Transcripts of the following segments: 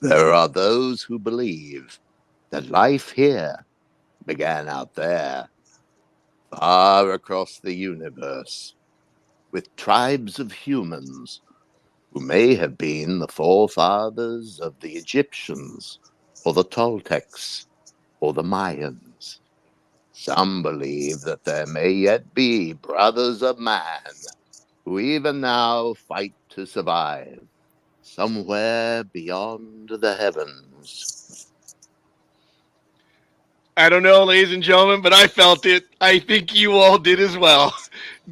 There are those who believe that life here began out there, far across the universe, with tribes of humans who may have been the forefathers of the Egyptians, or the Toltecs, or the Mayans. Some believe that there may yet be brothers of man who even now fight to survive somewhere beyond the heavens. I don't know, ladies and gentlemen, but I felt it. I think you all did as well.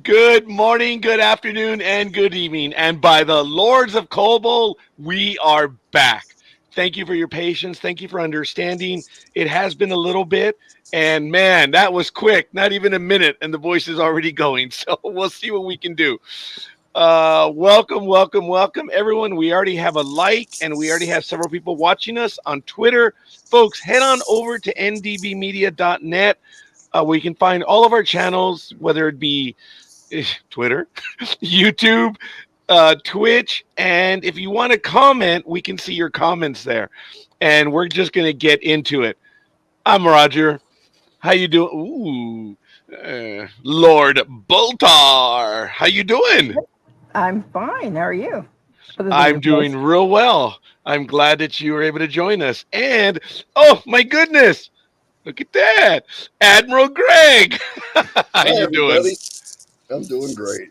Good morning, good afternoon, and good evening. And by the Lords of Kobo, we are back. Thank you for your patience. Thank you for understanding. It has been a little bit, and man, that was quick. Not even a minute, and the voice is already going. So we'll see what we can do. Welcome, everyone. We already have a like, and we already have several people watching us on Twitter. Folks, head on over to ndbmedia.net where you can find all of our channels, whether it be Twitter, YouTube, Twitch, and if you want to comment, we can see your comments there. And we're just going to get into it. I'm Roger. How you doing? Lord Boltar. How you doing? I'm fine. How are you? Other than I'm your voice. doing real well. I'm glad that you were able to join us. And oh my goodness, look at that, Admiral Greg. How Hi, you doing? everybody. I'm doing great.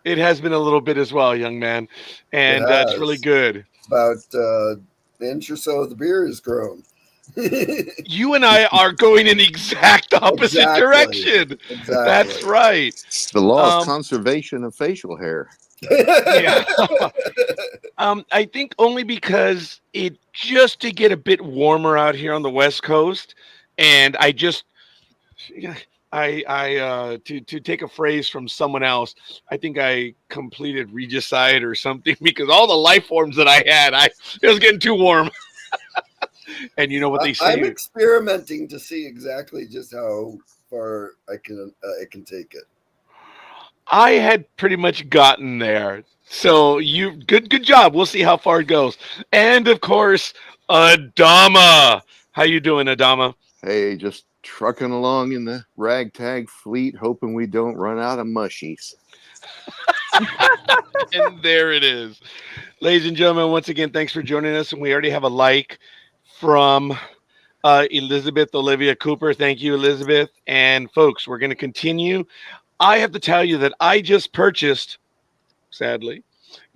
It has been a little bit as well, young man, It and it's really has. good. About an inch or so of the beer has grown. You and I are going in the exact opposite Exactly. direction. Exactly. That's right. The law of Um, conservation of facial hair. yeah. I think only because it just to get a bit warmer out here on the West Coast, and to take a phrase from someone else, I think I completed regicide or something because all the life forms that I had, it was getting too warm. And you know what they I'm say? experimenting to see exactly just how far I can take it. I had pretty much gotten there. So you good job. We'll see how far it goes. And of course, Adama. How you doing, Adama? Hey, just trucking along in the ragtag fleet, hoping we don't run out of mushies. And there it is. Ladies and gentlemen, once again, thanks for joining us. And we already have a like from Elizabeth Olivia Cooper. Thank you, Elizabeth. And folks, we're going to continue. I have to tell you that I just purchased, sadly,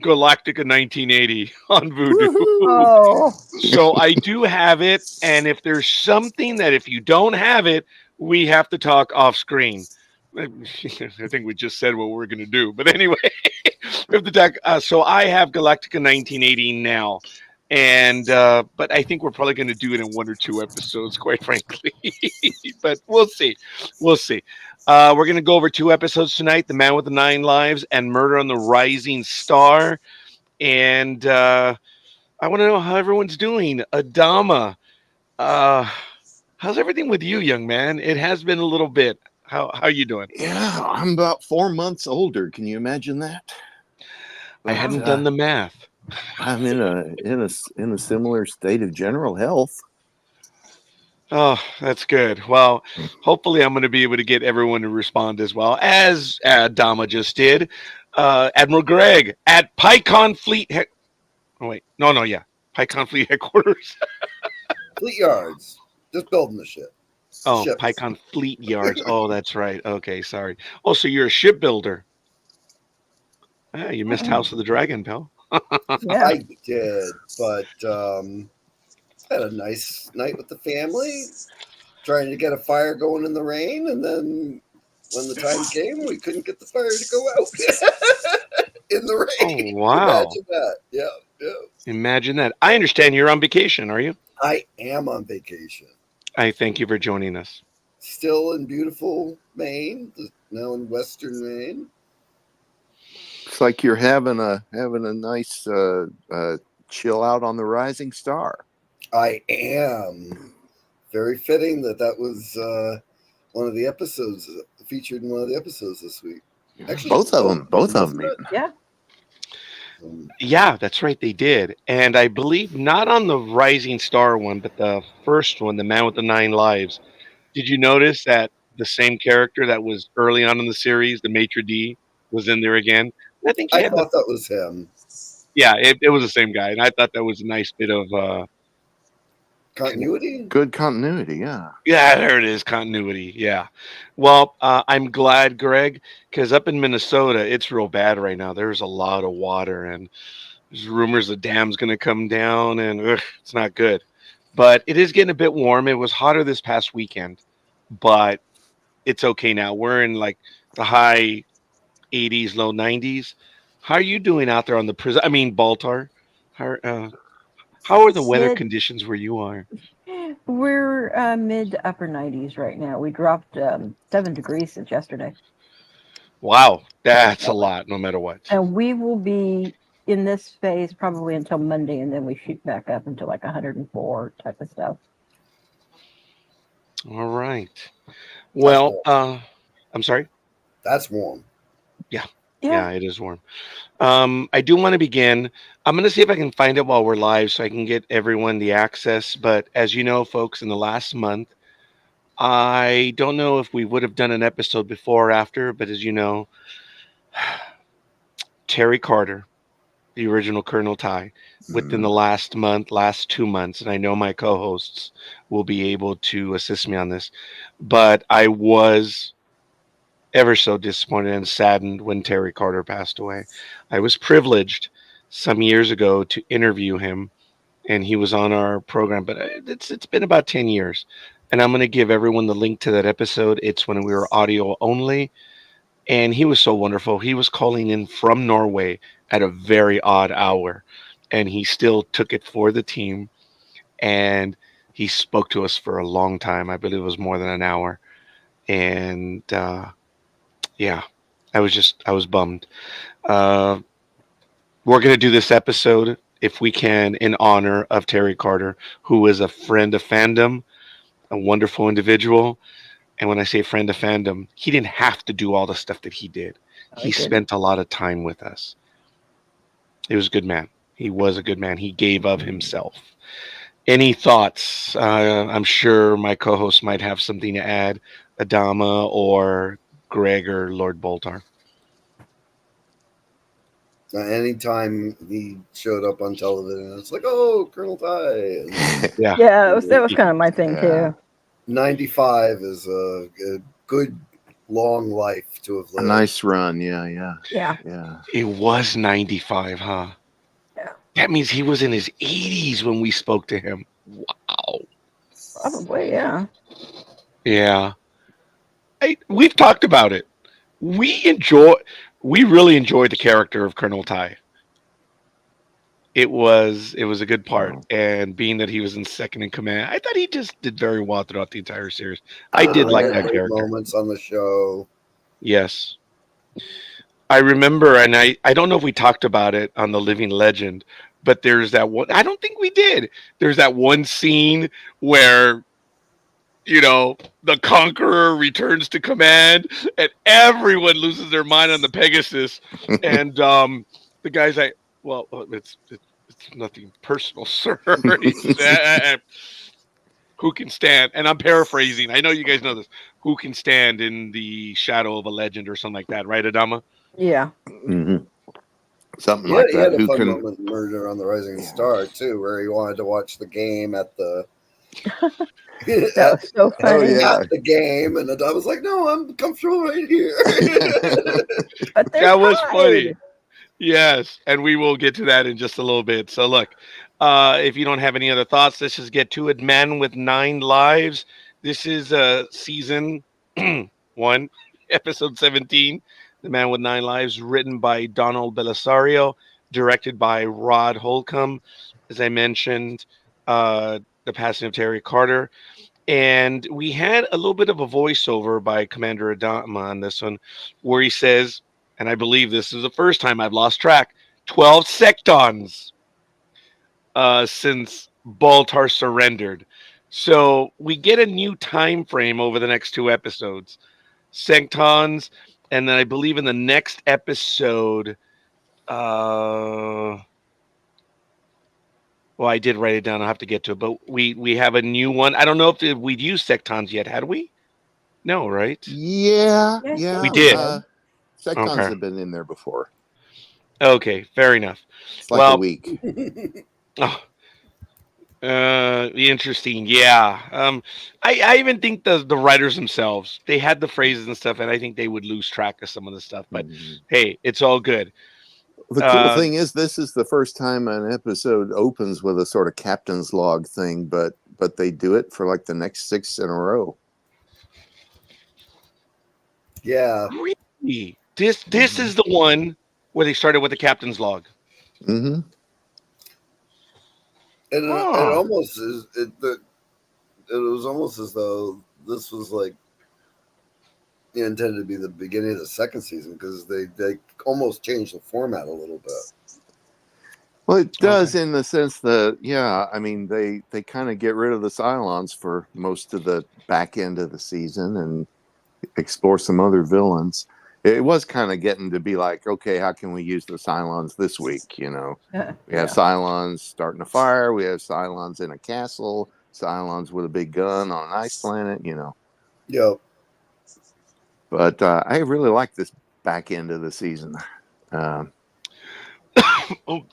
Galactica 1980 on Voodoo. Oh, So I do have it. And if there's something that if you don't have it, we have to talk off screen. I think we just said what we're going to do. But anyway, we have to talk. So I have Galactica 1980 now. And but I think we're probably going to do it in one or two episodes, quite frankly. But we'll see. We'll see. We're going to go over two episodes tonight: The Man with the Nine Lives and Murder on the Rising Star. And I want to know how everyone's doing. Adama, uh, how's everything with you, young man? It has been a little bit. How you doing? Yeah, I'm about 4 months older. Can you imagine that? I But, hadn't done the math. I'm in a similar state of general health. Oh, that's good. Well, hopefully, I'm going to be able to get everyone to respond as well as Adama just did. Admiral Greg at PyCon Fleet. Oh wait, no, yeah, PyCon Fleet headquarters. Fleet yards. Just building the ship. Oh, Ships. PyCon Fleet Yards. Oh, that's right. Okay, sorry. Oh, so you're a shipbuilder. Ah, you missed House of the Dragon, pal. yeah. I did, but had a nice night with the family, trying to get a fire going in the rain, and then when the time came, we couldn't get the fire to go out in the rain. Oh, wow. Imagine that. Yeah. Imagine that. I understand you're on vacation, are you? I am on vacation. I thank you for joining us. Still in beautiful Maine, now in Western Maine. It's like you're having a nice chill out on the Rising Star. I am. Very fitting that was one of the episodes featured in one of the episodes this week. Actually, Both of them. Yeah. Yeah, that's right. They did. And I believe not on the Rising Star one, but the first one, The Man with the Nine Lives. Did you notice that the same character that was early on in the series, the maitre d', was in there again? I think he I had the thought that was him. yeah, it was the same guy, and I thought that was a nice bit of Continuity? Good continuity, yeah. yeah, there it is, continuity. Yeah. Well, I'm glad, Greg, because up in Minnesota, it's real bad right now. There's a lot of water, and there's rumors the dam's going to come down, and it's not good. But it is getting a bit warm. It was hotter this past weekend, but it's okay now. We're in like the high 80s, low 90s. How are you doing out there on the prison? I mean, Baltar. How are the weather Mid, conditions where you are? we're mid to upper 90s right now. We dropped 7 degrees since yesterday. Wow, that's a lot, no matter what. And we will be in this phase probably until Monday, and then we shoot back up into like 104 type of stuff. All right. That's Well, warm. I'm sorry. That's warm. Yeah, Yeah. yeah, it is warm. I do want to begin. I'm going to see if I can find it while we're live so I can get everyone the access. But as you know, folks, in the last month, I don't know if we would have done an episode before or after, but as you know, Terry Carter, the original Colonel Ty, within the last 2 months, and I know my co-hosts will be able to assist me on this, but I was ever so disappointed and saddened when Terry Carter passed away. I was privileged some years ago to interview him, and he was on our program, but it's been about 10 years. And I'm going to give everyone the link to that episode. It's when we were audio only, and he was so wonderful. He was calling in from Norway at a very odd hour, and he still took it for the team, and he spoke to us for a long time. I believe it was more than an hour. And yeah, I was bummed. Uh, we're going to do this episode, if we can, in honor of Terry Carter, who is a friend of fandom, a wonderful individual. And when I say friend of fandom, he didn't have to do all the stuff that he did. No, He he didn't. spent a lot of time with us. He was a good man. He was a good man. He gave of himself. Any thoughts? I'm sure my co-host might have something to add, Adama or Greg or Lord Boltar. Anytime he showed up on television, it's like, oh, Colonel Ty. And Yeah. Yeah, that was kind of my thing Yeah. too. 95 is a good long life to have A lived. nice run, yeah. Yeah. It was 95, huh? Yeah. That means he was in his 80s when we spoke to him. Wow. Probably, yeah. Yeah. We've talked about it. We really enjoyed the character of Colonel Ty. It was a good part, and being that he was in second in command, I thought he just did very well throughout the entire series. I did He like had that great character. moments on the show. Yes. I remember, and I don't know if we talked about it on the Living Legend, but there's that one. I don't think we did. There's that one scene where the Conqueror returns to command, and everyone loses their mind on the Pegasus, and the guy's like, "Well, it's nothing personal, sir." He said, who can stand? And I'm paraphrasing. I know you guys know this. Who can stand in the shadow of a legend or something like that, right, Adama? Yeah. hmm Something He like had, he that. had a Who fun can? moment in Murder on the Rising Star too, where he wanted to watch the game at the That was so Oh funny. yeah. at the game, and I was like, "No, I'm comfortable right here." But they're That was funny. tied. Yes, and we will get to that in just a little bit. So look, if you don't have any other thoughts, let's just get to it. Man with Nine Lives. This is season 1, episode 17. The Man with Nine Lives, written by Donald Belisario, directed by Rod Holcomb. As I mentioned, the passing of Terry Carter. And we had a little bit of a voiceover by Commander Adama on this one, where he says, and I believe this is the first time I've lost track, 12 sectons since Baltar surrendered. So we get a new time frame over the next 2 episodes. Sectons, and then I believe in the next episode, Well, I did write it down. I'll have to get to it, but we have a new one. I don't know if we'd used sectons yet. Had we? No, right? Yeah, Yeah, I yeah. We think we did. did. Sectons Okay. have been in there before. Okay. Fair enough. It's like a Well, week. oh, interesting. Yeah. I even think the writers themselves, they had the phrases and stuff, and I think they would lose track of some of the stuff. But Mhm. hey, it's all good. The cool thing is, this is the first time an episode opens with a sort of captain's log thing, but they do it for like the next 6 in a row. Yeah. Really, this is the one where they started with the captain's log. Mm-hmm. And it Oh, almost is. It was almost as though this was like intended to be the beginning of the second season because they almost changed the format a little bit. Well, it does okay. in the sense that, yeah, I mean, they kind of get rid of the Cylons for most of the back end of the season and explore some other villains. It was kind of getting to be like, okay, how can we use the Cylons this week? You know, we have Yeah. Cylons starting a fire, we have Cylons in a castle, Cylons with a big gun on an ice planet, you know. Yep. But I really like this back end of the season. Um, Oh,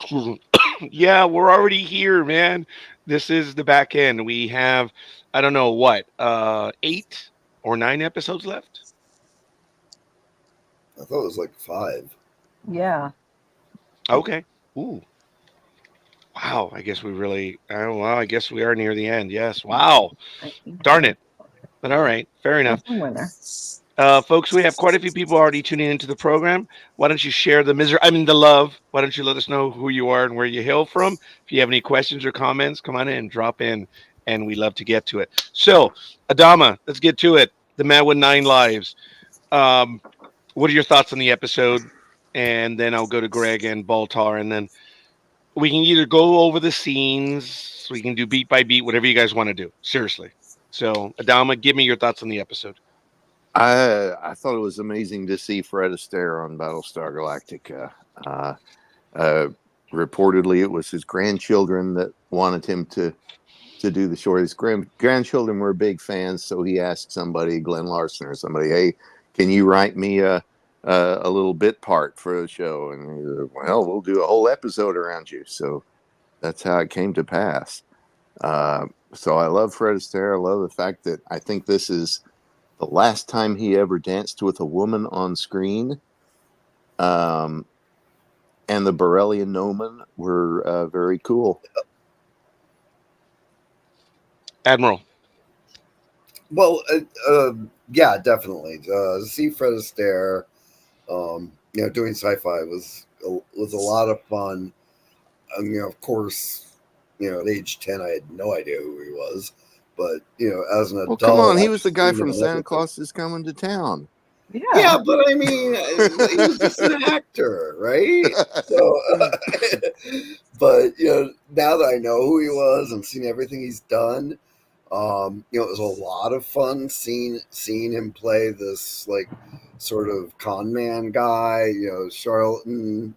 yeah, we're already here, man. This is the back end. We have, I don't know what, 8 or 9 episodes left. I thought it was like 5. Yeah. Okay. Ooh. Wow. I guess we really. Oh, well, I guess we are near the end. Yes. Wow. Darn it. But all right. Fair enough. Somewhere there. Folks, we have quite a few people already tuning into the program. Why don't you share the love? Why don't you let us know who you are and where you hail from? If you have any questions or comments, come on in, drop in, and we love to get to it. So, Adama, let's get to it. The Man with 9 Lives. Um, what are your thoughts on the episode? And then I'll go to Greg and Baltar, and then we can either go over the scenes, we can do beat by beat, whatever you guys want to do. Seriously. So, Adama, give me your thoughts on the episode. I thought it was amazing to see Fred Astaire on Battlestar Galactica. Uh, reportedly, it was his grandchildren that wanted him to do the short. His grandchildren were big fans, so he asked somebody, Glenn Larson or somebody, "Hey, can you write me a little bit part for the show?" And he said, "Well, we'll do a whole episode around you." So that's how it came to pass. So I love Fred Astaire. I love the fact that I think this is the last time he ever danced with a woman on screen. And the Borrelia Nomen were very cool. Admiral. Well, yeah, definitely. See Fred Astaire, doing sci-fi was a lot of fun. Of course, at age 10, I had no idea who he was. But as an Well, adult, come on, he I've was the guy seen him from in Santa everything. Claus is Coming to Town. Yeah. Yeah, but I mean, he was just an actor, right? So, but now that I know who he was and seen everything he's done, it was a lot of fun seeing him play this like sort of con man guy, charlatan,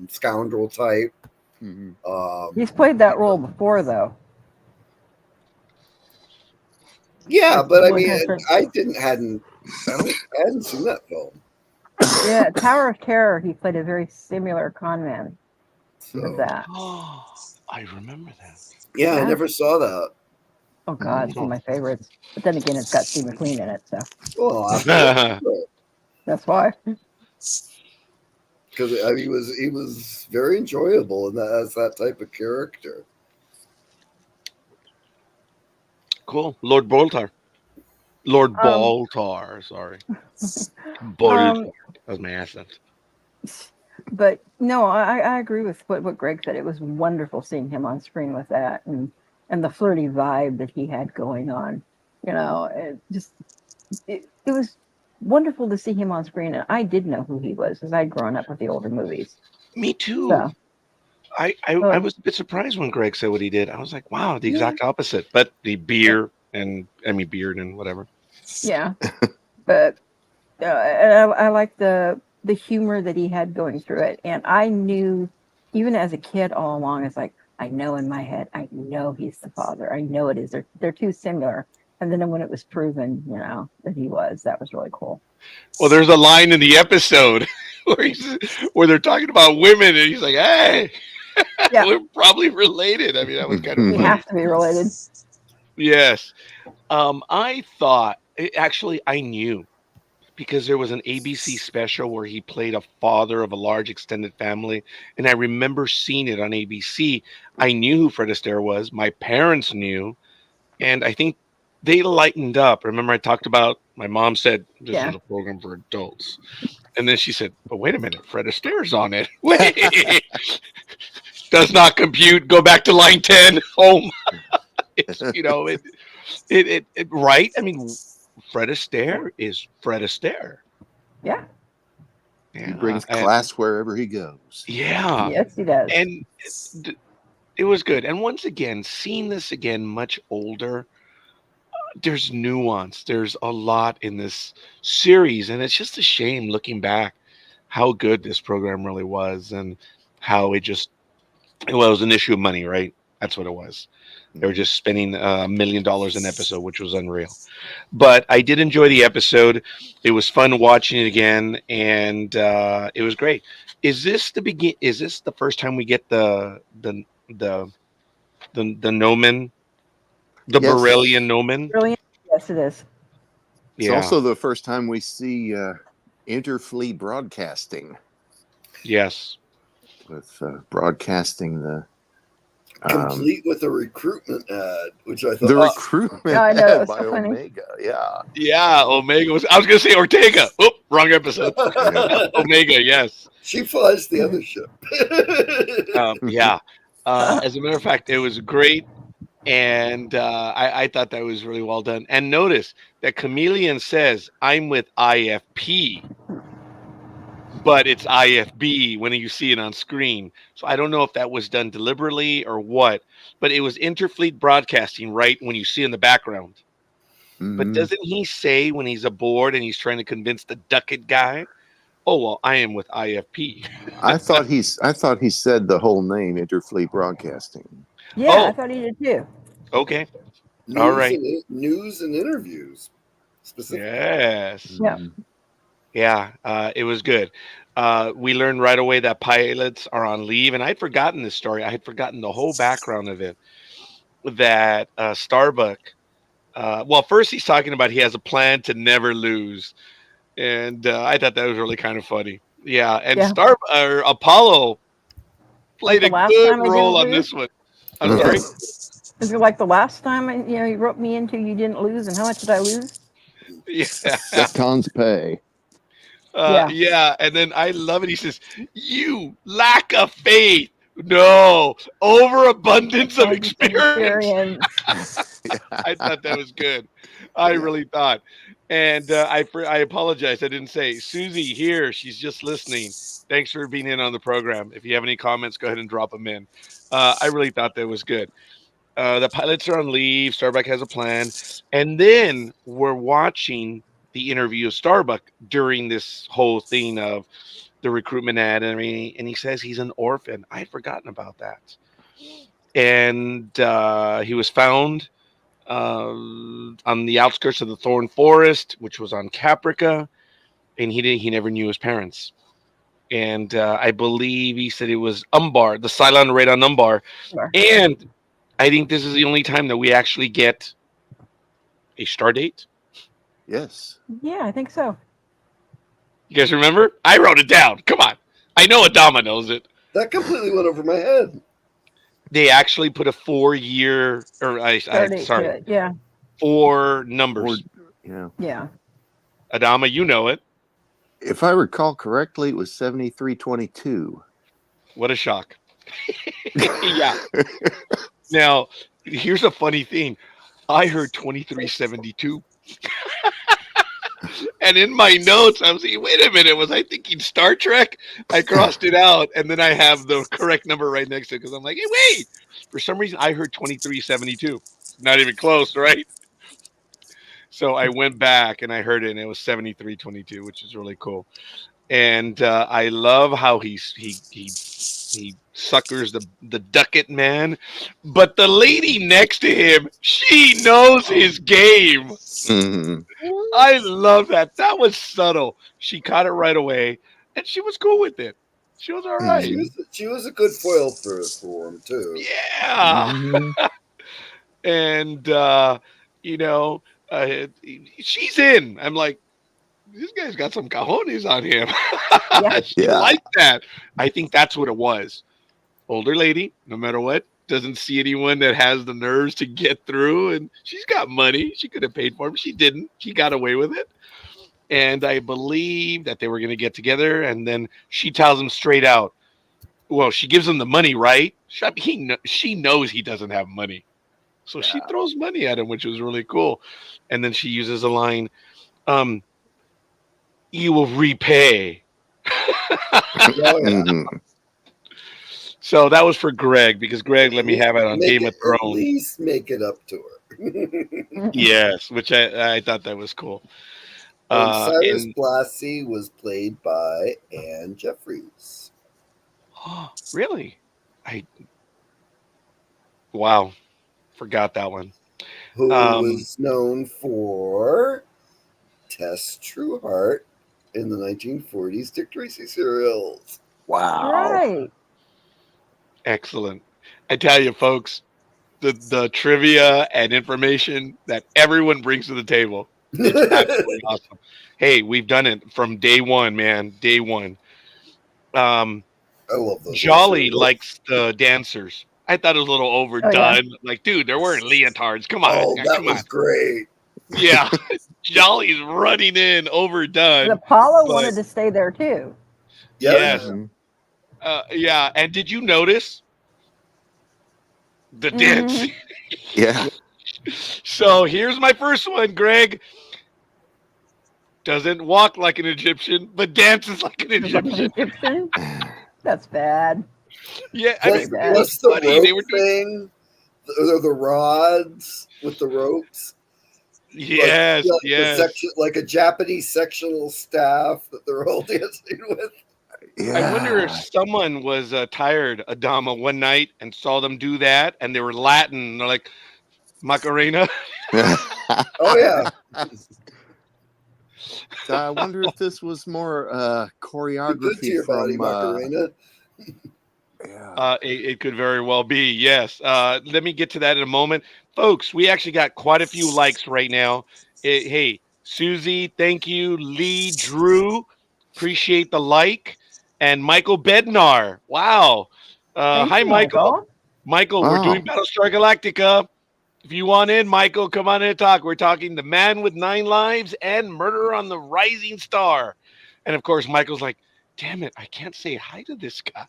scoundrel type. He's played that role before, though. Yeah, but I Well, mean, different. I hadn't seen that film. Yeah, Tower of Terror, he played a very similar con man So with that. Oh, I remember that. yeah, I Yeah. never saw that. Oh, God, it's one of my favorites. But then again, it's got Steve McQueen in it, so Well, I'll have to look that's why. because he was very enjoyable, and as that type of character. Cool. Lord Baltar. Lord Um, Baltar, sorry. Baltar. That was my accent. But no, I agree with what Greg said. It was wonderful seeing him on screen with that and the flirty vibe that he had going on. It was wonderful to see him on screen. And I did know who he was because I'd grown up with the older movies. Me too. So, I was a bit surprised when Greg said what he did. I was like, wow, the exact opposite. But the beard and whatever. yeah. But and I like the the humor that he had going through it. And I knew, even as a kid, all along, it's like, I know in my head, I know he's the father. I know it is. They're too similar. And then when it was proven, that he was, that was really cool. Well, there's a line in the episode where they're talking about women, and he's like, "Hey, Yeah, we're probably related." I mean, that was kind of we funny. have to be related. Yes. I thought actually I knew because there was an ABC special where he played a father of a large extended family, and I remember seeing it on ABC. I knew who Fred Astaire was. My parents knew, and I think they lightened up. Remember, I talked about my mom said this Yeah. was a program for adults, and then she said, "But wait a minute, Fred Astaire's on it." Wait, does not compute. Go back to line 10. Oh my, it's, right. I mean, Fred Astaire is Fred Astaire. Yeah. He Yeah, brings class wherever he goes. yeah, Yes, he does. and it was good. And once again, seeing this again much older, there's nuance. There's a lot in this series, and it's just a shame looking back how good this program really was, and how it just it was an issue of money, right? That's what it was. They were just spending $1 million an episode, which was unreal. But I did enjoy the episode. It was fun watching it again, and it was great. Is this the begin? Is this the first time we get the the Nomen, the Yes. Borellian Nomen? Brilliant. Yes, it is. It's Yeah. also the first time we see Interfleet Broadcasting Yes. with broadcasting the Complete with a recruitment ad, which I thought the recruitment Yeah, I know, it ad was by so funny. Omega. Yeah. Yeah. Omega was. I was gonna say Ortega. Oop, wrong episode. Omega. Yes. she flies the other ship. Yeah. As a matter of fact, it was great. And I thought that was really well done. And notice that Chameleon says, "I'm with IFP," but it's IFB when you see it on screen. So I don't know if that was done deliberately or what, but it was Interfleet Broadcasting, right? When you see in the background. But Mhm. doesn't he say when he's aboard and he's trying to convince the Ducat guy, "Oh, well, I am with IFP." I thought he said the whole name, Interfleet Broadcasting. Yeah, I Oh, thought he did too. okay. All right. News and interviews, specifically. Yes. Yeah. Mhm. Yeah, it was good. We learned right away that pilots are on leave, and I'd forgotten this story. I had forgotten the whole background of it. That Starbuck, well, first he's talking about he has a plan to never lose, and I thought that was really kind of funny. Yeah, and Yeah. Apollo Like played the a last good time I didn't role on lose. this one. I'm sorry. Is it like the last time you wrote me into you didn't lose, and how much did I lose? Yeah, Septon's pay. Yeah. yeah, and then I love it. He says, "You lack of faith." No, overabundance of experience. I thought that was good. I really thought. And I apologize. I didn't say Susie here. She's just listening. Thanks for being in on the program. If you have any comments, go ahead and drop them in. I really thought that was good. The pilots are on leave. Starbuck has a plan. And then we're watching the interview of Starbuck during this whole thing of the recruitment ad. And he says he's an orphan. I had forgotten about that. And he was found on the outskirts of the Thorn Forest, which was on Caprica, and he never knew his parents. And I believe he said it was Umbar, the Cylon raid on Umbar. Sure. And I think this is the only time that we actually get a star date. Yes. Yeah, I think so. You guys remember? I wrote it down. Come on. I know Adama knows it. That completely went over my head. They actually put a 4-year, or Started to sorry, it. Yeah. 4 numbers. Yeah. Yeah. Adama, you know it. If I recall correctly, it was 7322. What a shock. Yeah. Now, here's a funny thing. I heard 2372. And in my notes, I was thinking, wait a minute, was I thinking Star Trek? I crossed it out, and then I have the correct number right next to it because I'm like, hey, wait. For some reason, I heard 2372. Not even close, right? So I went back and I heard it, and it was 7322, which is really cool. And I love how he suckers the ducat man, but the lady next to him, she knows his game. Mhm. I love that. That was subtle. She caught it right away, and she was cool with it. She was all right. Mhm. She was a good foil for him too. Yeah. Mhm. And you know, she's in. I'm like, this guy's got some cojones on him. Yeah. She Yeah. liked that. I think that's what it was. Older lady, no matter what, doesn't see anyone that has the nerves to get through, and she's got money. She could have paid for him. She didn't. She got away with it. And I believe that they were going to get together, and then she tells him straight out. Well, she gives him the money, right? She knows he doesn't have money, so she Yeah. throws money at him, which was really cool. And then she uses a line, um, "You will repay." Oh yeah. Mhm. So that was for Greg because Greg let me have it on Make Game it of at Thrones. least make it up to her. Yes, which I thought that was cool. And Cyrus And Blassie was played by Anne Jeffries, really, I wow, forgot that one. who Um, was known for Tess Trueheart in the 1940s Dick Tracy serials. Wow. Right. Excellent. I tell you, folks, the trivia and information that everyone brings to the table, it's absolutely awesome. Hey, we've done it from day one, man. Day one. Um, I love those old Jolly serials. likes the dancers. I thought it was a little Oh yeah. overdone. Like, dude, they're wearing leotards. Come on, Oh, that come on. was great. Yeah, Jolly's running in, But overdone. Apollo But wanted to stay there too. Yeah. yes, Mhm. yeah. And did you notice the dance? Hmm. Yeah. So here's my first one, Greg. Doesn't walk like an Egyptian, but dances like an Like an Egyptian. Egyptian. That's bad. Yeah, I Plus, mean, That's it bad. was plus the funny. They rope were doing thing, the rods with the ropes, yes, like the yes. section, like a Japanese sectional staff that they're all dancing with. I wonder if Yeah. someone was tired, Adama, one night and saw them do that, and they were Latin. And they're like Macarena. Oh yeah, So I wonder if this was more be good to choreography your body, from Macarena. yeah. It could very well be. Yes. Let me get to that in a moment, folks. We actually got quite a few likes right now. Hey, Susie, thank you. Lee, Drew, appreciate the like, and Michael Bednar. Wow. Thank Hi, you, Michael. Michael. Michael, we're doing Wow. Battlestar Galactica. If you want in, Michael, come on in and talk. We're talking The Man with Nine Lives and Murder on the Rising Star. And of course, Michael's like, damn it, I can't say hi to this guy.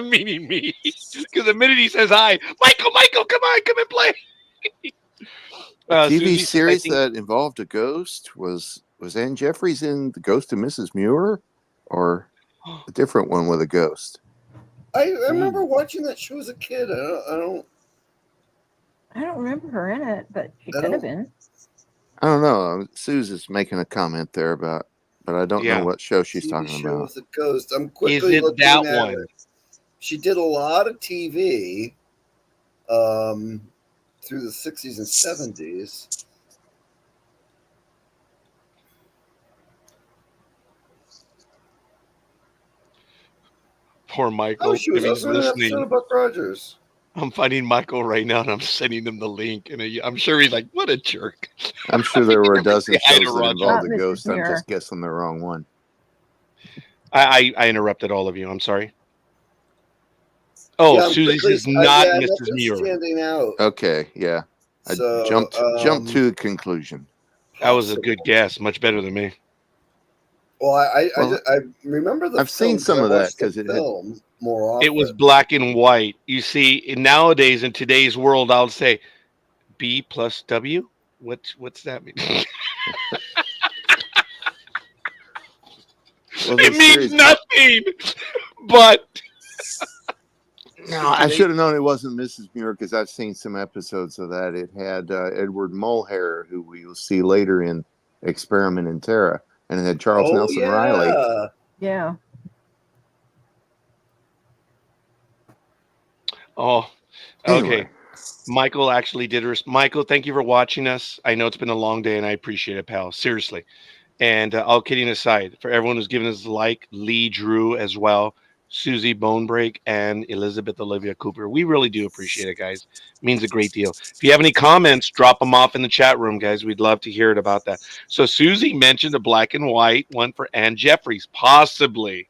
Meaning me. Because the minute he says hi, Michael, come on, come and play. A TV Susie says, I series think, that involved a ghost was Ann Jeffries in The Ghost of Mrs. Muir, or a different one with a ghost? I remember watching that show as a kid. I don't remember her in it, but she I could have don't. been. I don't know. Susan's making a comment there about, but I don't know yeah, what show she's TV talking show about. with a ghost. I'm is quickly it looking that at one? it. She did a lot of TV through the 60s and 70s. Poor Oh, Michael, she if was he's also in an episode listening. of Buck Rogers. I'm finding Michael right now and I'm sending him the link. And I'm sure he's like, what a jerk. I'm sure there were a Never dozen say hi to shows that Roger. involved Not a Mrs. ghost. I'm Muir. just guessing the wrong one. I interrupted all of you. I'm sorry. Oh, Yeah, I'm Susie quickly. says not Yeah, Mrs. nothing's Muir. standing out. Okay, yeah. I So, jumped to a conclusion. That was a possible. good guess. Much better than me. Well, Well, I remember the I've seen film. 'Cause some I of that watched the because it had. film more It was often. black and white. You see, nowadays in today's world, I'll say B plus W. What's that mean? Well, It the means series. nothing. But No, I should have known it wasn't Mrs. Muir because I've seen some episodes of that. It had Edward Mulhare, who we will see later in Experiment in Terra, and it had Charles Oh Nelson Riley. yeah, Yeah. Oh, Anyway, okay. Michael actually did. Michael, thank you for watching us. I know it's been a long day, and I appreciate it, pal. Seriously. And all kidding aside, for everyone who's given us a like, Lee Drew as well, Susie Bonebreak, and Elizabeth Olivia Cooper. We really do appreciate it, guys. Means a great deal. If you have any comments, drop them off in the chat room, guys. We'd love to hear it about that. So Susie mentioned a black and white one for Ann Jeffries, possibly.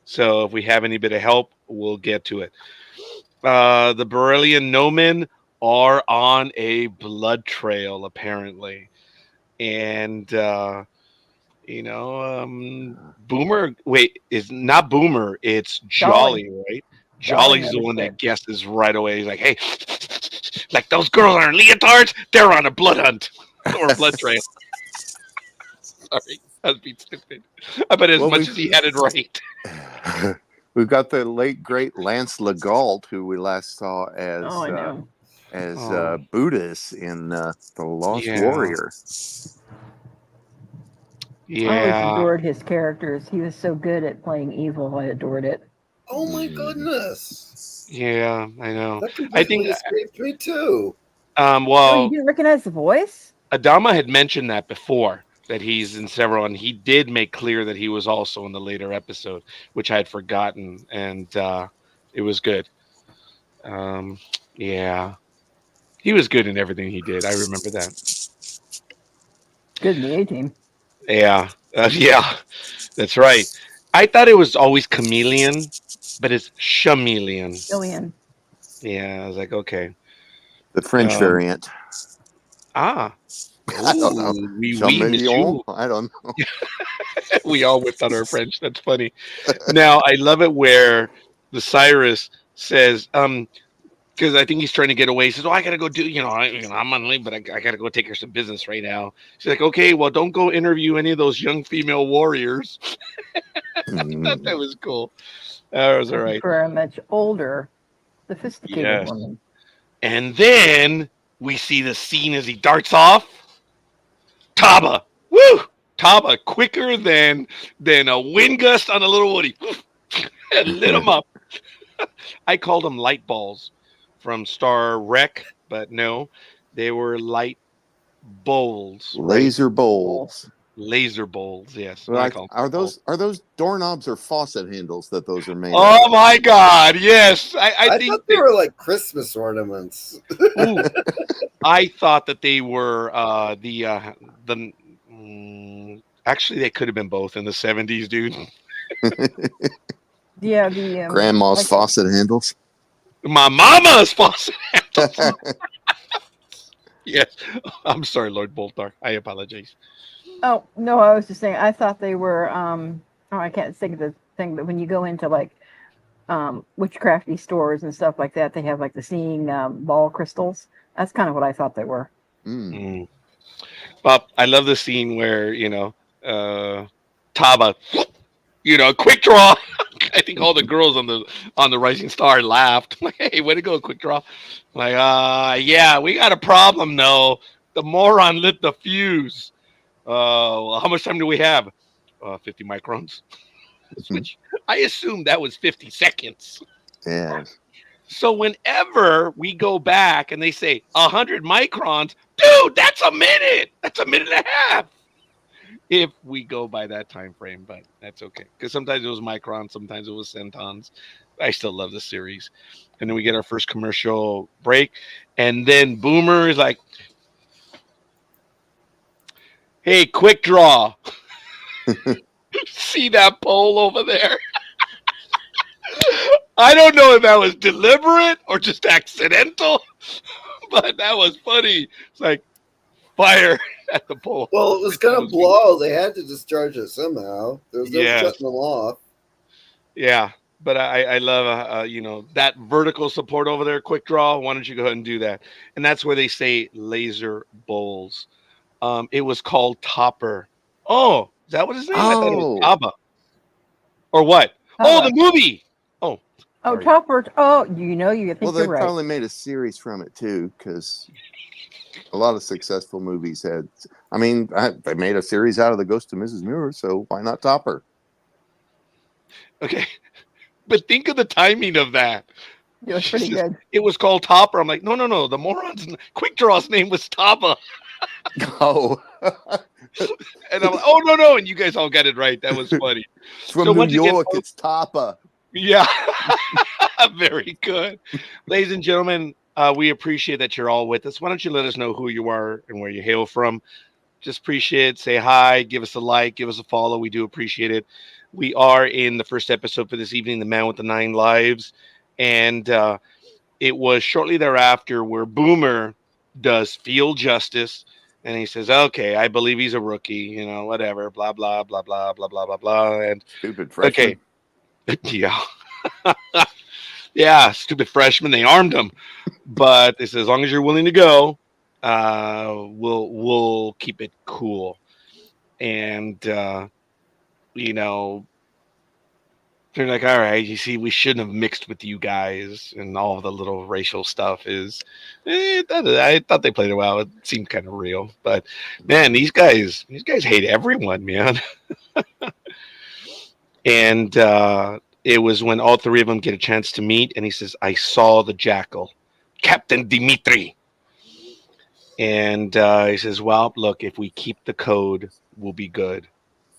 So if we have any bit of help, we'll get to it. The Borrelian Nomen are on a blood trail, apparently. And Boomer. Wait, it's not Boomer. It's Jolly. Jolly, right? Jolly Jolly's the one noticed that guesses right away. He's like, "Hey, like those girls are leotards. They're on a blood hunt or a blood trail." Sorry, I was being stupid. I bet as well, much as he had it right. we've got the late great Lance Legault, who we last saw it. Oh, I know. as Oh. Buddhist in the Lost Yeah. Warrior. I always Yeah, adored his characters. He was so good at playing evil. I adored it. Oh my Mm. goodness. yeah, I know. That I think, completely escaped me too. Oh, you well, didn't recognize the voice? Adama had mentioned that before, that he's in several, and he did make clear that he was also in the later episode, which I had forgotten, and it was good. Um, yeah, he was good in everything he did. I remember that. Good in the A team. Yeah, yeah, that's right. I thought it was always chameleon, but it's chameleon. Jillian. Yeah, I was like, okay. The French Um, variant. ah, I don't know. ooh, oui, Chameleon? monsieur. I don't know. We all whipped out our French. That's funny. Now I love it where the Cyrus says, because I think he's trying to get away. He says, "Oh, I gotta go do, I'm on leave, but I gotta go take care of some business right now." She's like, "Okay, well, don't go interview any of those young female warriors." I thought that Mm. was cool. That was all I right. prefer a much older, sophisticated Yes. woman. And then we see the scene as he darts off. Taba, woo! Taba quicker than a wind gust on a little woody. And lit him up. I called them light balls from Star Wreck, but no, they were light bowls, right? Laser bowls. Laser bowls, yes. I Like, call them are bowls. those doorknobs or faucet handles that those are made out Oh of? my God, yes. I I think thought they were like Christmas ornaments. ooh, I thought that they were actually they could have been both in the 70s, dude. Yeah, the Grandma's like faucet handles. My mama's faucet handles. Yes. I'm sorry, Lord Boltar. I apologize. oh no, I was just saying I thought they were oh I can't think of the thing, but when you go into like witchcrafty stores and stuff like that, they have like the seeing ball crystals. That's kind of what I thought they were. Mm. Mm. Well, I love the scene where, Taba, quick draw. I think all the girls on the Rising Star laughed. Like, hey, way to go, quick draw. Like, yeah, we got a problem though. The moron lit the fuse. Well, how much time do we have? 50 microns. Which I assume that was 50 seconds. Yes. So whenever we go back and they say 100 microns, dude, that's a minute. That's a minute and a half. If we go by that time frame, but that's okay. Because sometimes it was microns, sometimes it was centons. I still love the series. And then we get our first commercial break. And then Boomer is like, hey, quick draw. See that pole over there? I don't know if that was deliberate or just accidental, but that was funny. It's like fire at the pole. Well, it was going to blow. They had to discharge it somehow. There was no shutting them off. Yeah, but I love that vertical support over there. Quick draw. Why don't you go ahead and do that? And that's where they say laser bowls. It was called Topper. Oh, is that what his name? I thought it was Taba. Or what? Oh, the movie. Oh. Oh, Sorry. Topper. Oh, you think Well, they you're right. probably made a series from it too, because a lot of successful movies had. I mean, they made a series out of the Ghost of Mrs. Muir, so why not Topper? Okay, but think of the timing of that. It was She pretty says, good. it was called Topper. I'm like, no, no, no. The moron's Quick Draw's name was Tapa. Oh, And I'm like, oh, no, no. And you guys all got it right. That was funny. from So New once again, York, folks, it's Tapa. yeah, very good. Ladies and gentlemen, we appreciate that you're all with us. Why don't you let us know who you are and where you hail from? Just appreciate it. Say hi, give us a like, give us a follow. We do appreciate it. We are in the first episode for this evening, The Man with the Nine Lives. And it was shortly thereafter where Boomer does field justice. And he says, okay, I believe he's a rookie, whatever, blah, blah, blah, blah, blah, blah, blah, blah. And Stupid okay, freshman. yeah. Yeah, stupid freshman. They armed him. But they said, as long as you're willing to go, we'll keep it cool. And you know, they're like, all right, you see, we shouldn't have mixed with you guys, and all the little racial stuff is. I thought they played it well. It seemed kind of real, but man, these guys hate everyone, man. And it was when all three of them get a chance to meet, and he says, "I saw the jackal, Captain Dimitri." And he says, "Well, look, if we keep the code, we'll be good."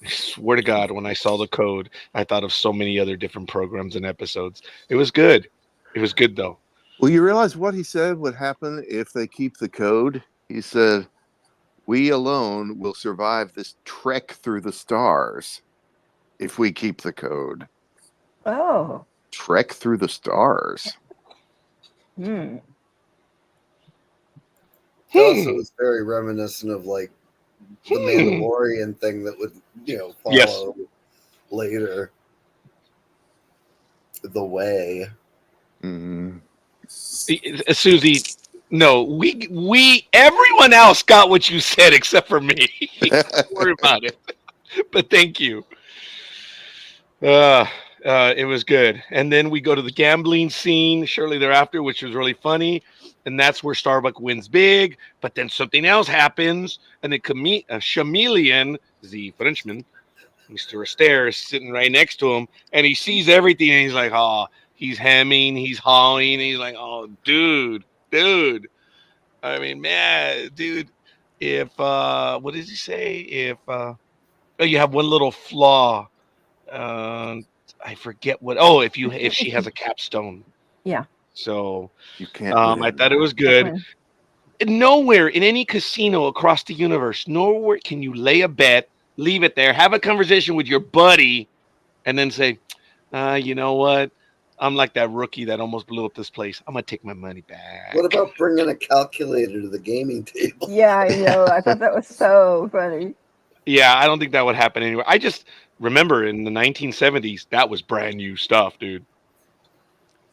I swear to God, when I saw the code, I thought of so many other different programs and episodes. It was good. It was good, though. Well, you realize what he said would happen if they keep the code? He said, "We alone will survive this trek through the stars if we keep the code." Oh. Trek through the stars. Hmm. It also was very reminiscent of like the Hmm. Mandalorian thing that would, follow Yes. later. The way. Mm-hmm. Susie, no, we everyone else got what you said except for me. Don't worry about it. But thank you. It was good. And then we go to the gambling scene shortly thereafter, which was really funny. And that's where Starbuck wins big. But then something else happens, and a chameleon, the Frenchman, Mr. Astaire, is sitting right next to him, and he sees everything, and he's like, oh, he's hemming, he's hawing, and he's like, oh, dude. I mean, man, dude, if, what does he say? If, you have one little flaw, I forget what. Oh, if she has a capstone. Yeah. So You can't win. I thought it was Can't good. win. Nowhere in any casino across the universe, nowhere can you lay a bet, leave it there, have a conversation with your buddy, and then say, you know what? I'm like that rookie that almost blew up this place. I'm gonna take my money back. What about bringing a calculator to the gaming table? Yeah, I know. I thought that was so funny. Yeah, I don't think that would happen anywhere. I just remember in the 1970s, that was brand new stuff, dude.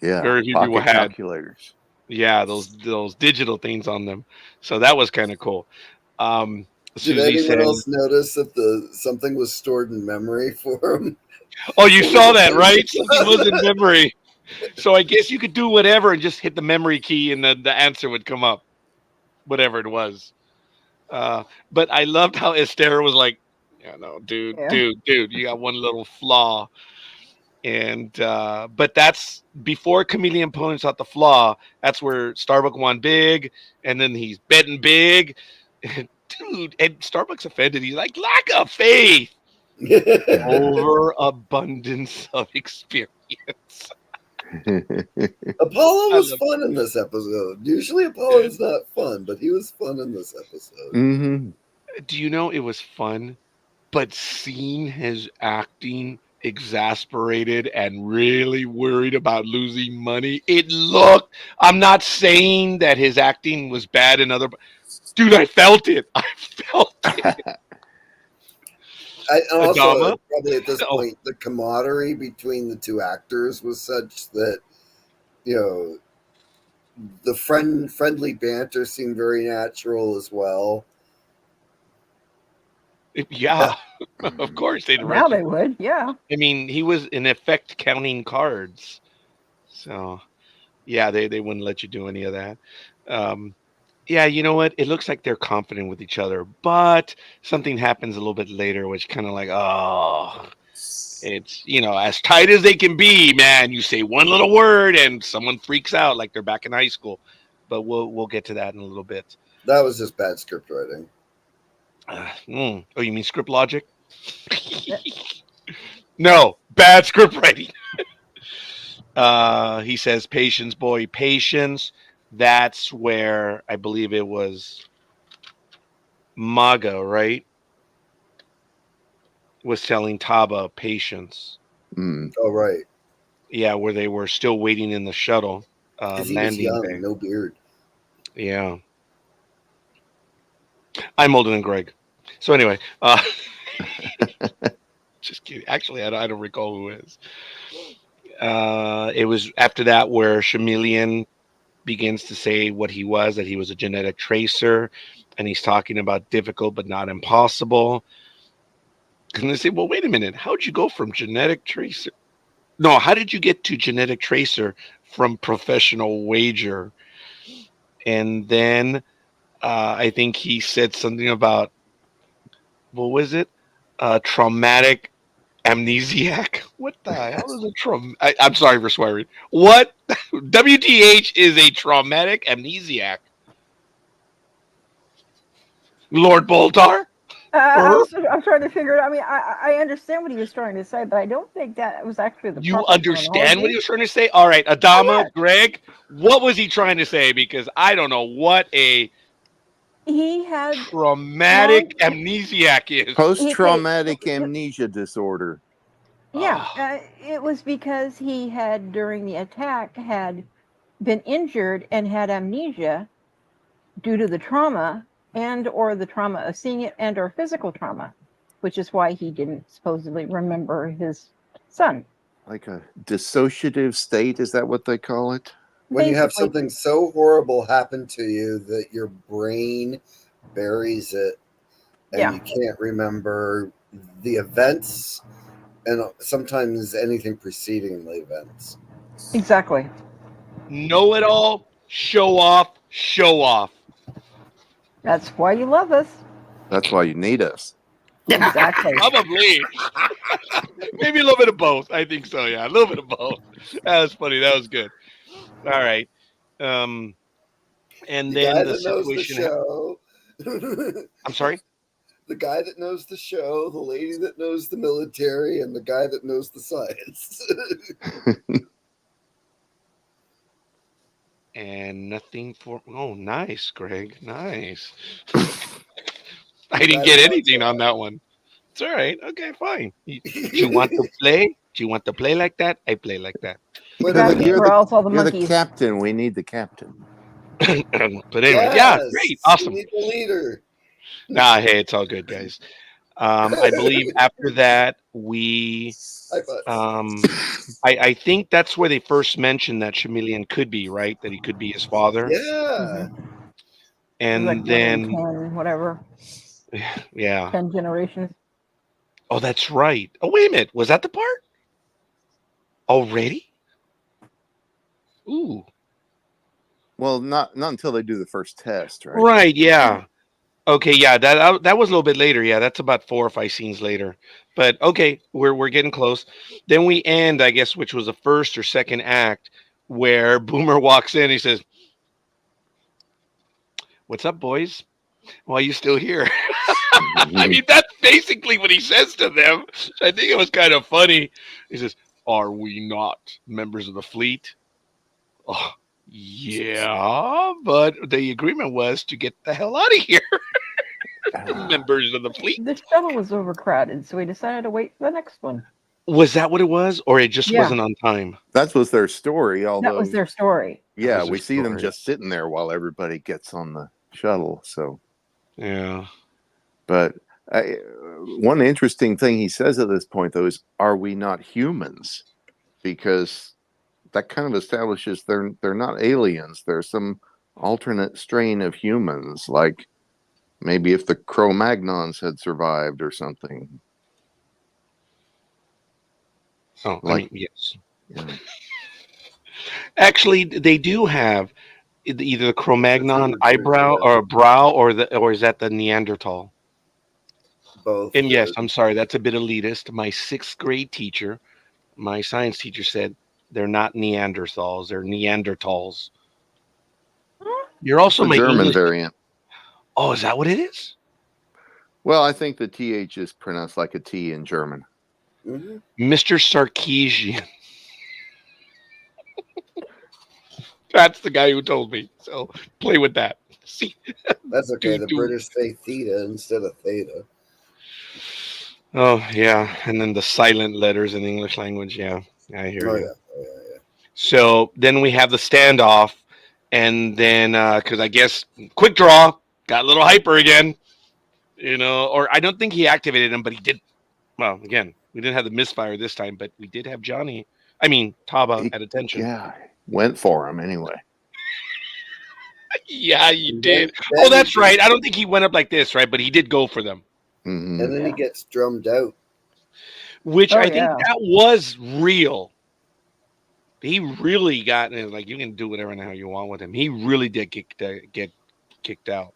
Yeah. Very few people Pocket had. calculators. Yeah, those digital things on them. So that was kind of cool. Did Susie anyone said, else notice that something was stored in memory for him? "Oh, you saw that, right? Something was in memory. So I guess you could do whatever and just hit the memory key, and the answer would come up, whatever it was." But I loved how Esther was like, "Yeah, no, dude, Yeah. dude, you got one little flaw." And but that's before Chameleon points out the flaw. That's where Starbuck won big, and then he's betting big, dude. And Starbuck's offended. He's like, lack of faith, overabundance of experience. Apollo I was love fun in this episode. Usually Apollo is not fun, but he was fun in this episode. Mm-hmm. Do you know it was fun? But seeing his acting exasperated and really worried about losing money, I'm not saying that his acting was bad in other, dude, I felt it. I felt it. And also, Adama? probably at this Oh. point, the camaraderie between the two actors was such that, the friendly banter seemed very natural as well. Yeah, of course they'd Now arrest they him. would. Yeah. I mean, he was in effect counting cards. So, yeah, they wouldn't let you do any of that. Yeah, you know what? It looks like they're confident with each other, but something happens a little bit later, which kind of like, oh. It's, as tight as they can be, man. You say one little word and someone freaks out like they're back in high school. But we'll get to that in a little bit. That was just bad script writing. Oh, you mean script logic? No, bad script writing. He says, patience, boy, patience. That's where I believe it was Maga, right? Was telling Taba patience. Mm. Oh, right. Yeah, where they were still waiting in the shuttle Because he was landing young, bay. no beard. Yeah. I'm older than Greg. So anyway, just kidding. Actually, I don't recall who is. It was after that where Chameleon begins to say what he was, that he was a genetic tracer, and he's talking about difficult but not impossible. And they say, well, wait a minute. How'd you go from genetic tracer? No, how did you get to genetic tracer from professional wager? And then I think he said something about, what was it? Traumatic amnesiac. What the hell is a I'm sorry for swearing. What? WTH is a traumatic amnesiac. Lord Boltar? I'm trying to figure it out. I mean, I understand what he was trying to say, but I don't think that was actually the You proper understand what he terminology. was trying to say? All right, Adama, yes. Greg, what was he trying to say? Because I don't know what a He had traumatic long, amnesiac is. Post-traumatic amnesia disorder. yeah, Oh, it was because he had, during the attack, had been injured and had amnesia due to the trauma and or the trauma of seeing it and or physical trauma, which is why he didn't supposedly remember his son. Like a dissociative state, is that what they call it? When you have Basically, something so horrible happen to you that your brain buries it and yeah, you can't remember the events and sometimes anything preceding the events. exactly. know it all, show off, show off. That's why you love us. That's why you need us. Exactly. Probably. Maybe a little bit of both. I think so, yeah. A little bit of both. That was funny. That was good. All right. And The then guy the that knows the situation. show. I'm sorry? The guy that knows the show, the lady that knows the military, and the guy that knows the science. And nothing for. Oh, nice, Greg. Nice. I The didn't guy get that anything on that one. It's all right. Okay, fine. Do you want to play? Do you want to play like that? I play like that. The Wait a guy minute. that you're corrals all the you're the monkeys. captain. We need the captain. But anyway, yeah, great. Yes, we Awesome. need the leader. Nah, hey, it's all good, guys. I believe after that, we. High fives. I think that's where they first mentioned that Chameleon could be, right? That he could be his father. Yeah. It was like And one in then, 10, whatever, yeah. 10 generations. Oh, that's right. Oh, wait a minute. Was that the part? Already? Ooh. Well, not until they do the first test, right? Right, yeah. Okay, yeah, that was a little bit later. Yeah, that's about 4 or 5 scenes later. But okay, we're getting close. Then we end, I guess, which was the first or second act, where Boomer walks in. He says, "What's up, boys? Why are you still here?" I mean, that's basically what he says to them. I think it was kind of funny. He says, "Are we not members of the fleet?" Oh, yeah, but the agreement was to get the hell out of here. Members of the fleet. The shuttle was overcrowded, so we decided to wait for the next one. Was that what it was, or it just Yeah. wasn't on time? That was their story. That Although, was their story. yeah, was their we see them story. just sitting there while everybody gets on the shuttle. So, Yeah. but one interesting thing he says at this point, though, is, "Are we not humans?" Because that kind of establishes they're not aliens. They're some alternate strain of humans, like maybe if the Cro-Magnons had survived or something. Oh, I Like, mean, yes. yeah. Actually, they do have either the Cro-Magnon That's what we're doing, eyebrow yeah. or brow, or is that the Neanderthal? both. And yes, good. I'm sorry, that's a bit elitist. My 6th grade teacher, my science teacher, said they're not Neanderthals, they're Neanderthals. You're It's also the my German English. variant. Oh, is that what it is? Well, I think the TH is pronounced like a T in German. Mhm. Mr. Sarkeesian. That's the guy who told me. So play with that. See, That's okay. do The do. British say theta instead of theta. Oh yeah, and then the silent letters in the English language. Yeah, I hear Oh you. yeah, oh, yeah. So then we have the standoff, and then because I guess quick draw got a little hyper again, or I don't think he activated him, but he did. Well, again, we didn't have the misfire this time, but we did have Johnny. I mean Taba He, at attention. yeah, went for him anyway. Yeah, you And did. then Oh, he that's gets- right. I don't think he went up like this, right? But he did go for them, Mhm. And then he gets drummed out. which Oh, I think yeah. that was real. He really got like you can do whatever the hell you want with him. He really did get kicked out.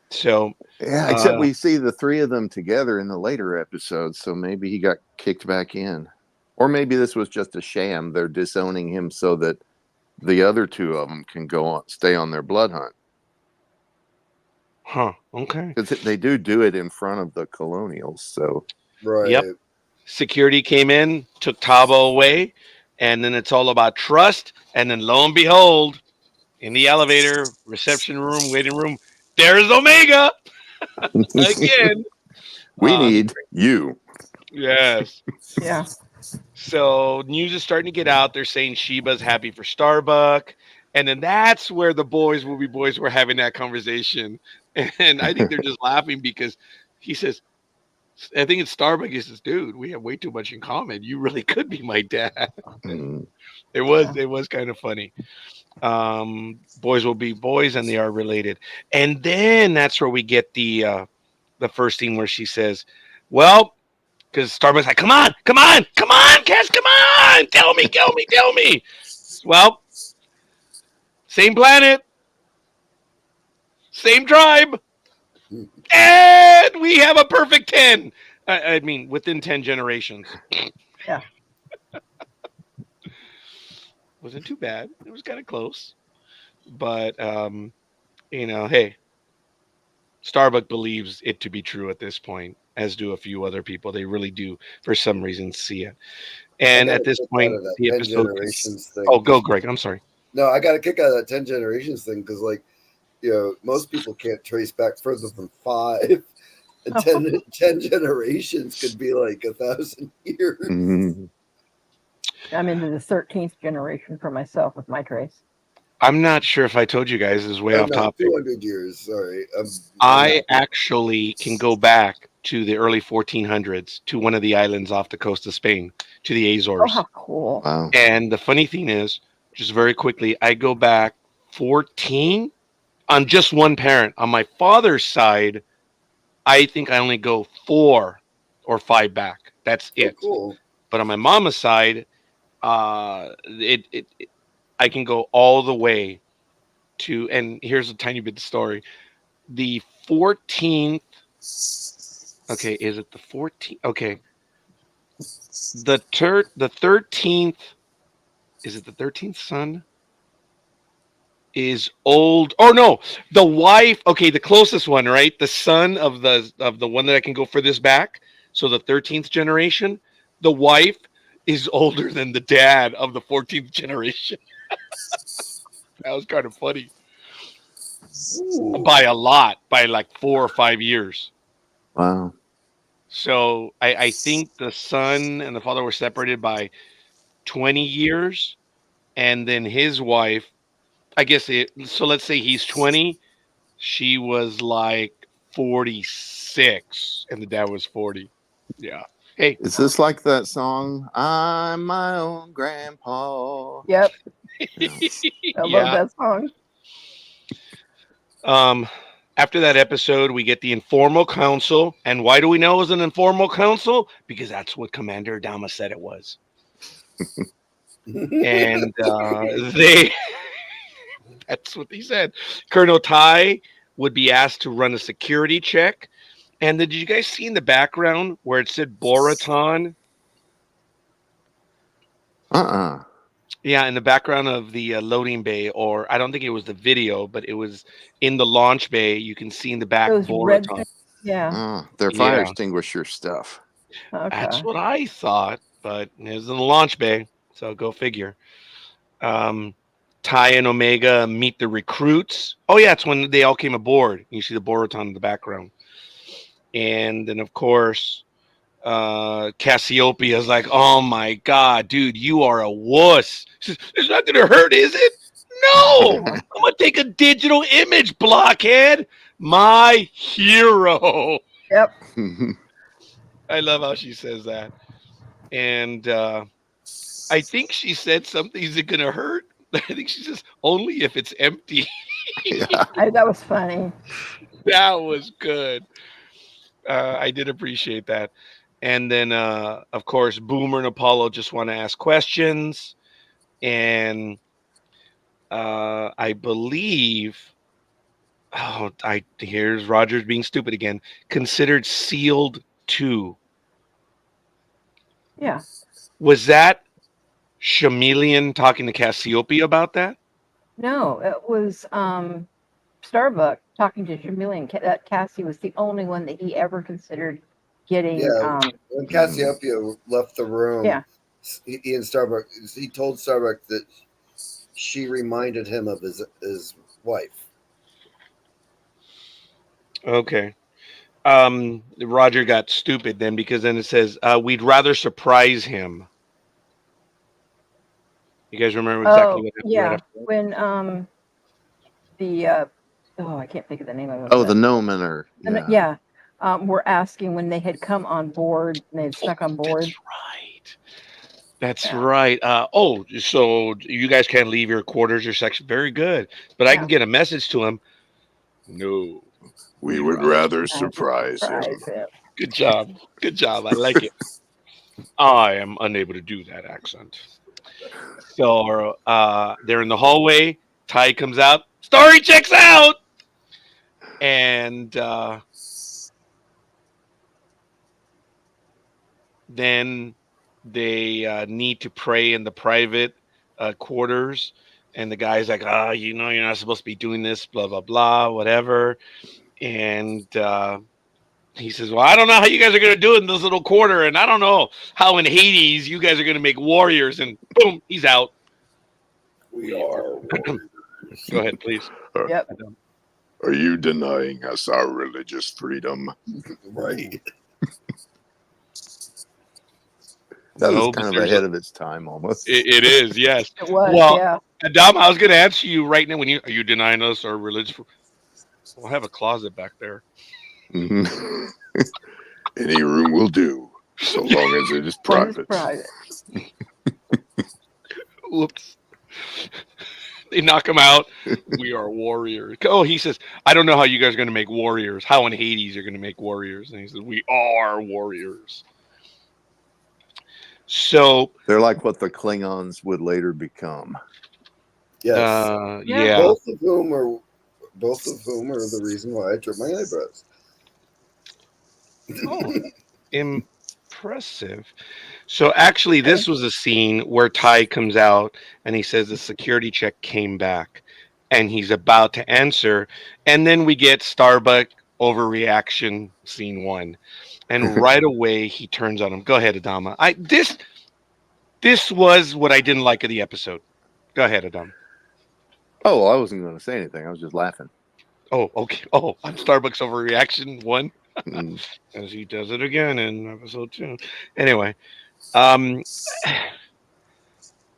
So Yeah, except we see the three of them together in the later episodes, so maybe he got kicked back in. Or maybe this was just a sham. They're disowning him so that the other two of them can go on, stay on their blood hunt. Okay. Because they do it in front of the colonials. So Right. Yep. Security came in, took Tabo away, and then it's all about trust. And then lo and behold, in the elevator, reception room, waiting room, there's Omega again. we need you. Yes. Yeah. So news is starting to get out. They're saying Sheba's happy for Starbuck. And then that's where the boys will be boys were having that conversation. And I think they're just laughing because he says, I think it's Starbuck. He says, dude, we have way too much in common. You really could be my dad. Mm. It was kind of funny. Boys will be boys and they are related. And then that's where we get the first scene where she says, well, because Starbuck's like, come on, Cass, come on, tell me. Well, same planet, same tribe, and we have a perfect 10. I mean, within 10 generations. Yeah. Wasn't too bad. It was kind of close. But, hey, Starbuck believes it to be true at this point, as do a few other people. They really do, for some reason, see it. And I got at a this kick point, out of that the 10 episode. generations thing. Oh, go, Greg. I'm sorry. No, I got a kick out of that 10 generations thing because, like, most people can't trace back further than 5. And 10 generations could be like 1,000 years. Mhm. I'm into the 13th generation for myself with my trace. I'm not sure if I told you guys. This is way Oh, off no, topic. 200 years. Sorry. I actually can go back to the early 1400s to one of the islands off the coast of Spain, to the Oh, Azores. how cool. Wow. And the funny thing is, just very quickly, I go back 14 on just one parent. On my father's side, I think I only go 4 or 5 back. That's Oh, it. cool. But on my mama's side, I can go all the way to, and here's a tiny bit of story. The 14th. Okay, is it the 14th? Okay, the 13th. Is it the 13th son? Is old? Oh no, the wife. Okay, the closest one, right? The son of the one that I can go furthest back. So the 13th generation. The wife is older than the dad of the 14th generation. That was kind of funny. Ooh. By a lot, by like 4 or 5 years. Wow. So I think the son and the father were separated by 20 years, and then his wife, I guess so let's say he's 20, she was like 46, and the dad was 40. Yeah. Hey, Is this like that song, I'm my own grandpa? Yep. Yeah. I love yeah. that song. After that episode, we get the informal council. And why do we know it was an informal council? Because that's what Commander Adama said it was. And that's what he said. Colonel Tai would be asked to run a security check. And did you guys see in the background where it said Boraton? Uh-uh. Yeah, in the background of the loading bay, or I don't think it was the video, but it was in the launch bay. You can see in the back Those red Boraton. things. Yeah. Their fire Yeah, extinguisher stuff. that's Okay. what I thought, but it was in the launch bay, so go figure. Um, Ty and Omega meet the recruits. Oh yeah, it's when they all came aboard. You see the Boraton in the background, and then of course Cassiopeia is like, "Oh my god, dude, you are a wuss." She says, "It's not gonna hurt, is it?" No, Yeah. I'm gonna take a digital image, blockhead. My hero. Yep. I love how she says that, and I think she said something. Is it gonna hurt? I think she says only if it's empty. Yeah. That was funny. That was good. I did appreciate that. And then, of course, Boomer and Apollo just want to ask questions. And I believe, here's Rogers being stupid again. Considered sealed 2. Yeah. Was that Chameleon talking to Cassiopeia about that? No, it was Starbuck talking to Chameleon. That Cassie was the only one that he ever considered getting. Yeah, when Cassiopeia left the room, Yeah. he and Starbuck, he told Starbuck that she reminded him of his wife. Okay. Roger got stupid then because then it says, we'd rather surprise him. You guys remember exactly Oh, what happened right yeah. after that? When the I can't think of the name of it. Oh, the gnomon or Yeah. Were asking when they had come on board and they had snuck on board. That's right. That's Yeah. right. So you guys can't leave your quarters or section. Very good. But I Yeah. can get a message to him. No. we would rather surprise him. Surprise him. Good job. Good job. I like it. I am unable to do that accent. So they're in the hallway. Ty comes out. Story checks out. And then they need to pray in the private quarters. And the guy's like, you're not supposed to be doing this, blah, blah, blah, whatever. And he says, well, I don't know how you guys are going to do it in this little quarter. And I don't know how in Hades you guys are going to make warriors. And boom, he's out. We are. Go ahead, please. Yep. Are you denying us our religious freedom? Right. That No, was but kind of there's ahead of its time, almost. It is, yes. It was. Well, Yeah. Adam, I was going to answer you right now. Are you denying us our religious? We'll have a closet back there. Mhm. Any room will do, so long as it is private. Whoops. They knock him out. We are warriors. Oh, he says, I don't know how you guys are going to make warriors. How in Hades you're going to make warriors. And he says, we are warriors. So They're like what the Klingons would later become. Yes. yeah. Both of whom are the reason why I trim my eyebrows. Oh, impressive. So actually, this was a scene where Ty comes out and he says the security check came back and he's about to answer. And then we get Starbuck overreaction scene 1. And right away he turns on him. Go ahead, Adama. This was what I didn't like of the episode. Go ahead, Adam. Oh, well, I wasn't going to say anything. I was just laughing. Oh, okay. Oh, on Starbucks overreaction 1. Mm. As he does it again in episode 2. Anyway, I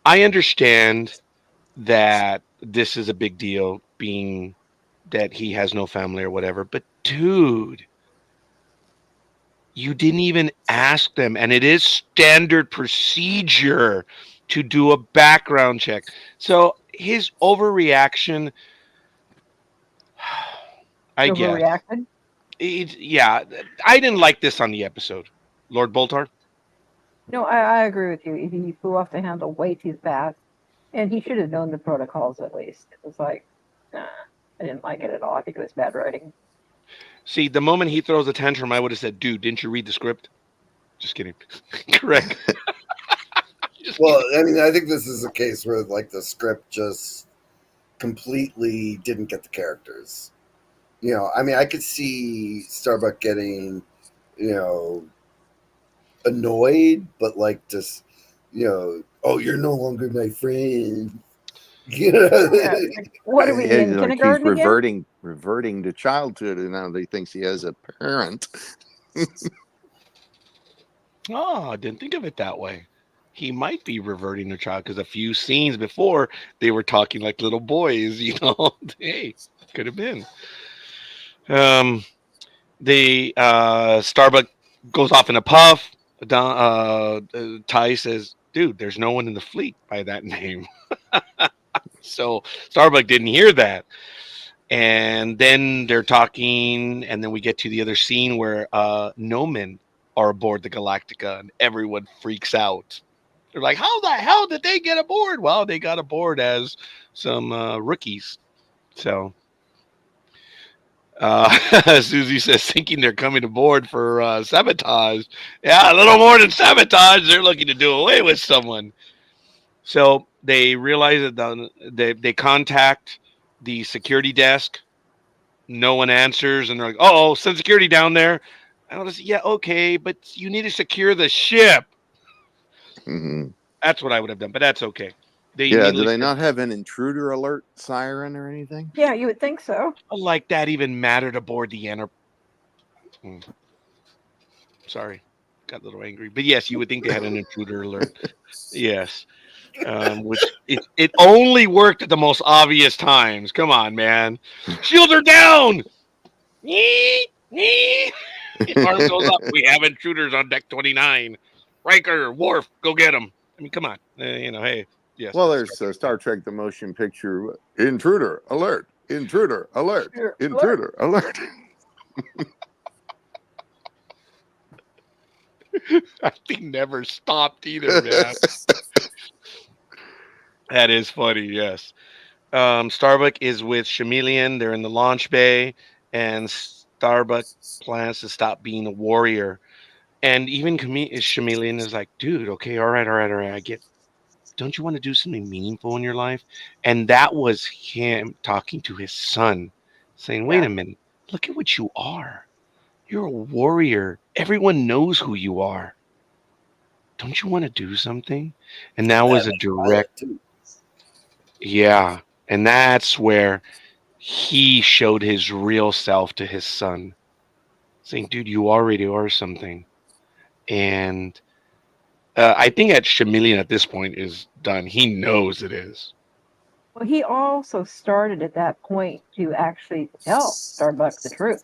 understand that this is a big deal, being that he has no family or whatever. But dude, you didn't even ask them, and it is standard procedure to do a background check. So his overreaction, I guess. Overreacted. Yeah, I didn't like this on the episode. Lord Boltar? No, I agree with you. He flew off the handle way too fast, and he should have known the protocols at least. It was like, nah, I didn't like it at all. I think it was bad writing. See, the moment he throws a tantrum, I would have said, "Dude, didn't you read the script?" Just kidding. Correct. Just Well, kidding. I mean, I think this is a case where like the script just completely didn't get the characters. You know, I mean, I could see Starbuck getting, you know, annoyed, but like just, you know, oh, you're no longer my friend. You know, Yeah, like, what are we Yeah, in like he's kindergarten again? reverting to childhood, and now he thinks he has a parent. Oh, I didn't think of it that way. He might be reverting to child because a few scenes before they were talking like little boys. Hey, could have been. Um, the Starbuck goes off in a puff. Ty says, "Dude, there's no one in the fleet by that name." So Starbuck didn't hear that. And then they're talking, and then we get to the other scene where no men are aboard the Galactica, and everyone freaks out. They're like, "How the hell did they get aboard?" Well, they got aboard as some rookies. So Susie says, thinking they're coming aboard for sabotage. Yeah, a little more than sabotage. They're looking to do away with someone. So they realize that they contact the security desk. No one answers, and they're like, "Oh, send security down there." I was, yeah, okay, but you need to secure the ship. Mhm. That's what I would have done, but that's okay. They Yeah, do immediately they said, not have an intruder alert siren or anything? Yeah, you would think so. like that even mattered aboard the Enterprise. Sorry, got a little angry, but yes, you would think they had an intruder alert. Yes, which it only worked at the most obvious times. Come on, man, shields are down. Arm goes up. We have intruders on deck 29. Riker, Worf, go get them. I mean, come on. Hey, yes, Well, that's there's Star Trek: The Motion Picture. Intruder alert! Intruder alert! Sure. Intruder alert! That thing never stopped either, man. That is funny, yes. Starbuck is with Chameleon. They're in the launch bay, and Starbuck plans to stop being a warrior. And even Chameleon is like, dude, okay, all right, all right, all right. I get, don't you want to do something meaningful in your life? And that was him talking to his son, saying, wait Yeah. a minute, look at what you are. You're a warrior. Everyone knows who you are. Don't you want to do something? And that was a direct, pilot too. yeah. And that's where he showed his real self to his son, saying, dude, you already are something. And I think at Chameleon at this point is done. He knows it is. Well, he also started at that point to actually tell Starbuck the truth.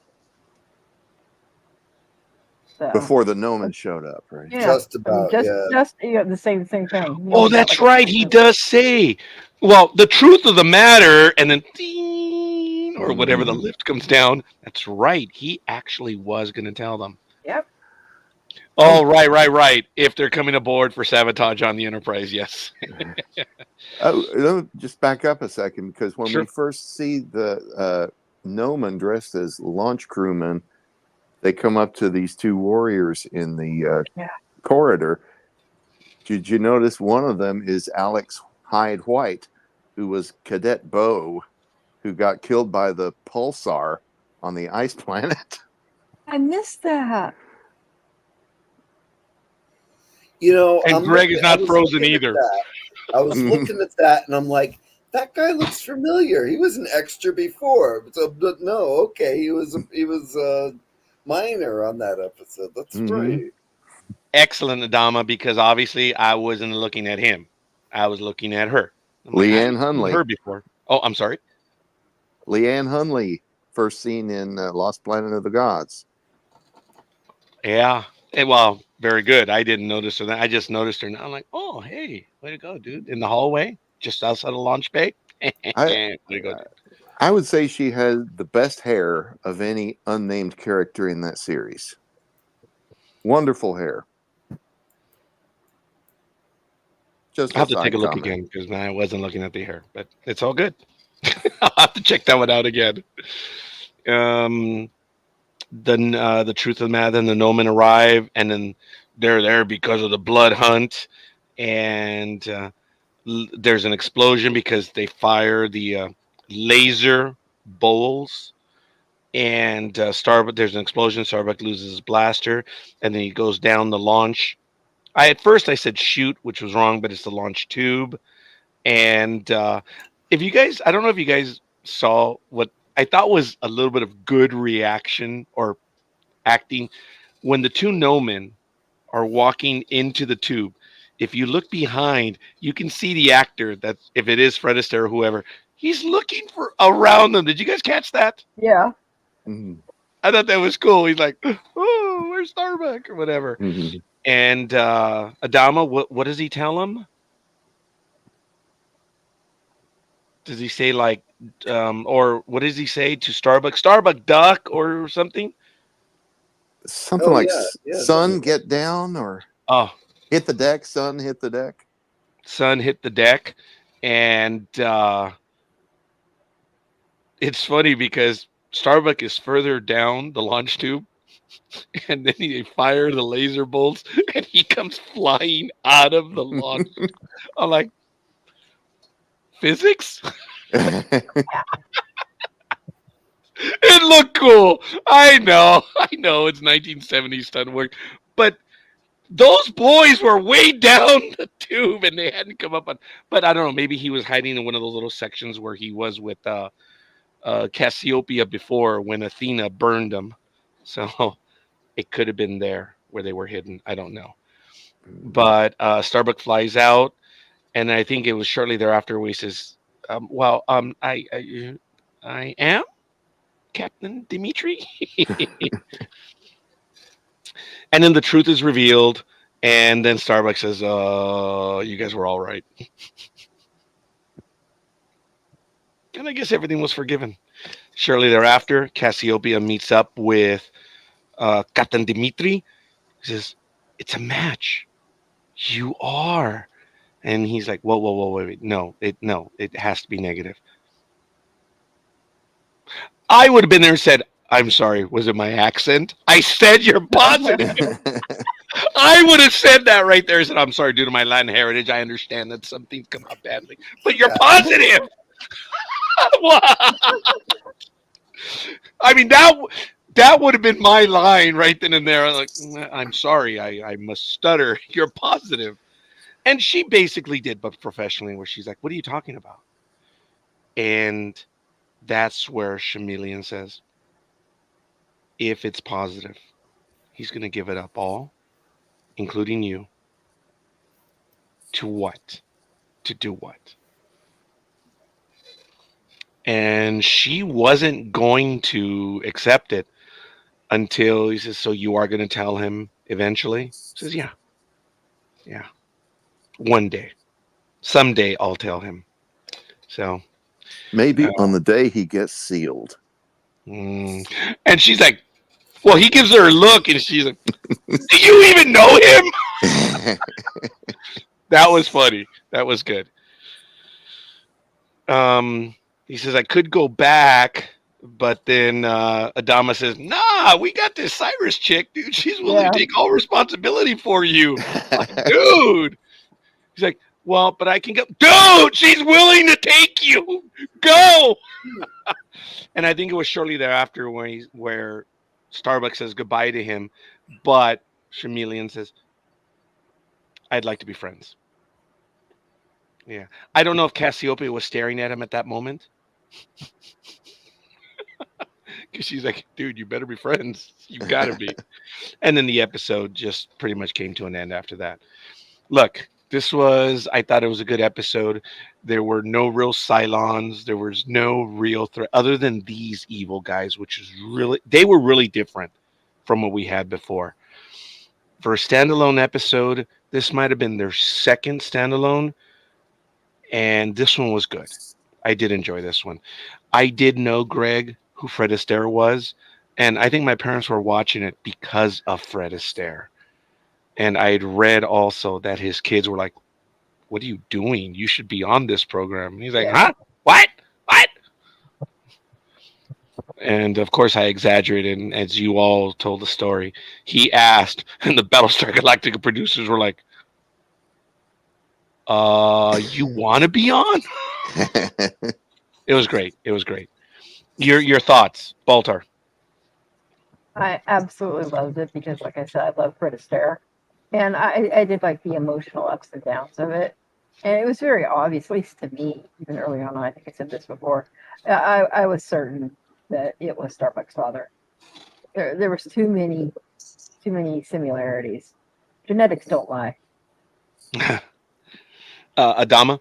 So Before the Noman showed up, right? yeah, Just I mean, about, yeah. just the same thing. He Oh, only got that's like a right. He does say, well, the truth of the matter, and then ding, or whatever the Mhm. lift comes down. That's right. He actually was going to tell them. Yep. Oh, right, right, right. If they're coming aboard for sabotage on the Enterprise, yes. Let me just back up a second, because when Sure. we first see the Noman dressed as launch crewman, they come up to these two warriors in the Yeah. corridor. Did you notice one of them is Alex Hyde White, who was Cadet Bo, who got killed by the pulsar on the ice planet? I missed that. You know, And Greg is not frozen either. I was looking at that, and I'm like, that guy looks familiar. He was an extra before, so but no, okay, he was a minor on that episode. That's right. Excellent, Adama, because obviously I wasn't looking at him. I was looking at her. I'm like, I Leanne haven't seen her Hunley. before. Oh, I'm sorry. Leanne Hunley, first seen in Lost Planet of the Gods. Yeah. Well, very good. I didn't notice her. I just noticed her. And I'm like, oh, hey, way to go, dude. In the hallway, just outside the launch bay. I, Way to go, dude. I would say she has the best hair of any unnamed character in that series. Wonderful hair. Just I'll a have to take side a look comment. again because I wasn't looking at the hair, but it's all good. I'll have to check that one out again. the truth of the matter. Then the Nomen arrive, and then they're there because of the blood hunt, and there's an explosion because they fire the laser bowls, and Starbuck. There's an explosion. Starbuck loses his blaster, and then he goes down the launch. At first I said chute, which was wrong, but it's the launch tube. And if you guys, I don't know if you guys saw what I thought was a little bit of good reaction or acting when the two Nomen are walking into the tube. If you look behind, you can see the actor that if it is Fred Astaire or whoever, he's looking for around them. Did you guys catch that? Yeah. Mhm. I thought that was cool. He's like, "Oh, where's Starbuck?" or whatever. Mhm. And Adama, what does he tell him? Does he say like, or what does he say to Starbuck? Starbuck duck or something? Something Oh like yeah, yeah. "Sun, get down," or Oh, "Hit the deck, son, hit the deck." son hit the deck, and it's funny because Starbuck is further down the launch tube, and then they fire the laser bolts, and he comes flying out of the launch. I'm like, physics? It looked cool. I know, it's 1970s stunt work, but those boys were way down the tube and they hadn't come up on. But I don't know. Maybe he was hiding in one of those little sections where he was with Cassiopeia before when Athena burned him. So it could have been there where they were hidden. I don't know. But Starbuck flies out, and I think it was shortly thereafter where he says, I am Captain Dimitri." And then the truth is revealed, and then Starbucks says, you guys were all right. And I guess everything was forgiven. Shortly thereafter, Cassiopeia meets up with Captain Dimitri. He says, "It's a match. You are." And he's like, "Whoa, whoa, whoa, wait. No, it has to be negative." I would have been there and said, "I'm sorry, was it my accent? I said you're positive." I would have said that right there. I said, "I'm sorry, due to my Latin heritage, I understand that some things come out badly, but you're Yeah. positive." I mean, that would have been my line right then and there. Like, "I'm sorry, I must stutter. You're positive." And she basically did, but professionally, where she's like, "What are you talking about?" And that's where Chameleon says, if it's positive, he's going to give it up all, including you. To what? To do what? And she wasn't going to accept it until he says, "So you are going to tell him eventually?" She says, "Yeah, yeah. One day. Someday I'll tell him." So, Maybe uh, on the day he gets sealed. and she's like, well, he gives her a look, and she's like, "Do you even know him?" That was funny. That was good. He says, "I could go back," but then Adama says, "Nah, we got this Cyrus chick, dude. She's willing Yeah. to take all responsibility for you." Dude. He's like, "Well, but I can go." Dude, she's willing to take you. Go. And I think it was shortly thereafter where Starbucks says goodbye to him, but Chameleon says, "I'd like to be friends." Yeah. I don't know if Cassiopeia was staring at him at that moment, because she's like, "Dude, you better be friends. You got to be." And then the episode just pretty much came to an end after that. Look, I thought it was a good episode. There were no real Cylons. There was no real threat other than these evil guys, which is they were really different from what we had before. For a standalone episode, this might have been their second standalone, and this one was good. I did enjoy this one. I did know, Greg, who Fred Astaire was, and I think my parents were watching it because of Fred Astaire. And I had read also that his kids were like, "What are you doing? You should be on this program." And he's like, Yeah. "Huh? What? What?" And of course, I exaggerated. And as you all told the story, he asked, and the Battlestar Galactica producers were like, you want to be on?" It was great. It was great. Your thoughts, Baltar? I absolutely loved it because, like I said, I love Fred Astaire, and I did like the emotional ups and downs of it, and it was very obvious, at least to me, even early on. I think I said this before. I was certain that it was Starbuck's father. There was too many similarities. Genetics don't lie. Adama?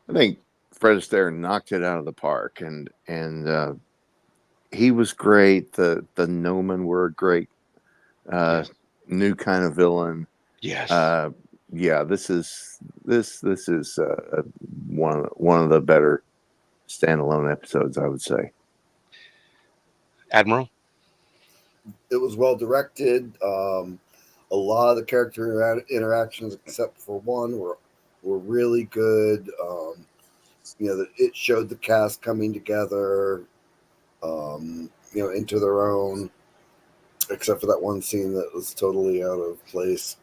I think Fred Astaire knocked it out of the park, and he was great. The Nomen were a great Yes. new kind of villain. Yes. Yeah, this is one of the better standalone episodes, I would say. Admiral? It was well directed. A lot of the character interactions, except for one, were really good. It showed the cast coming together, into their own, except for that one scene that was totally out of place.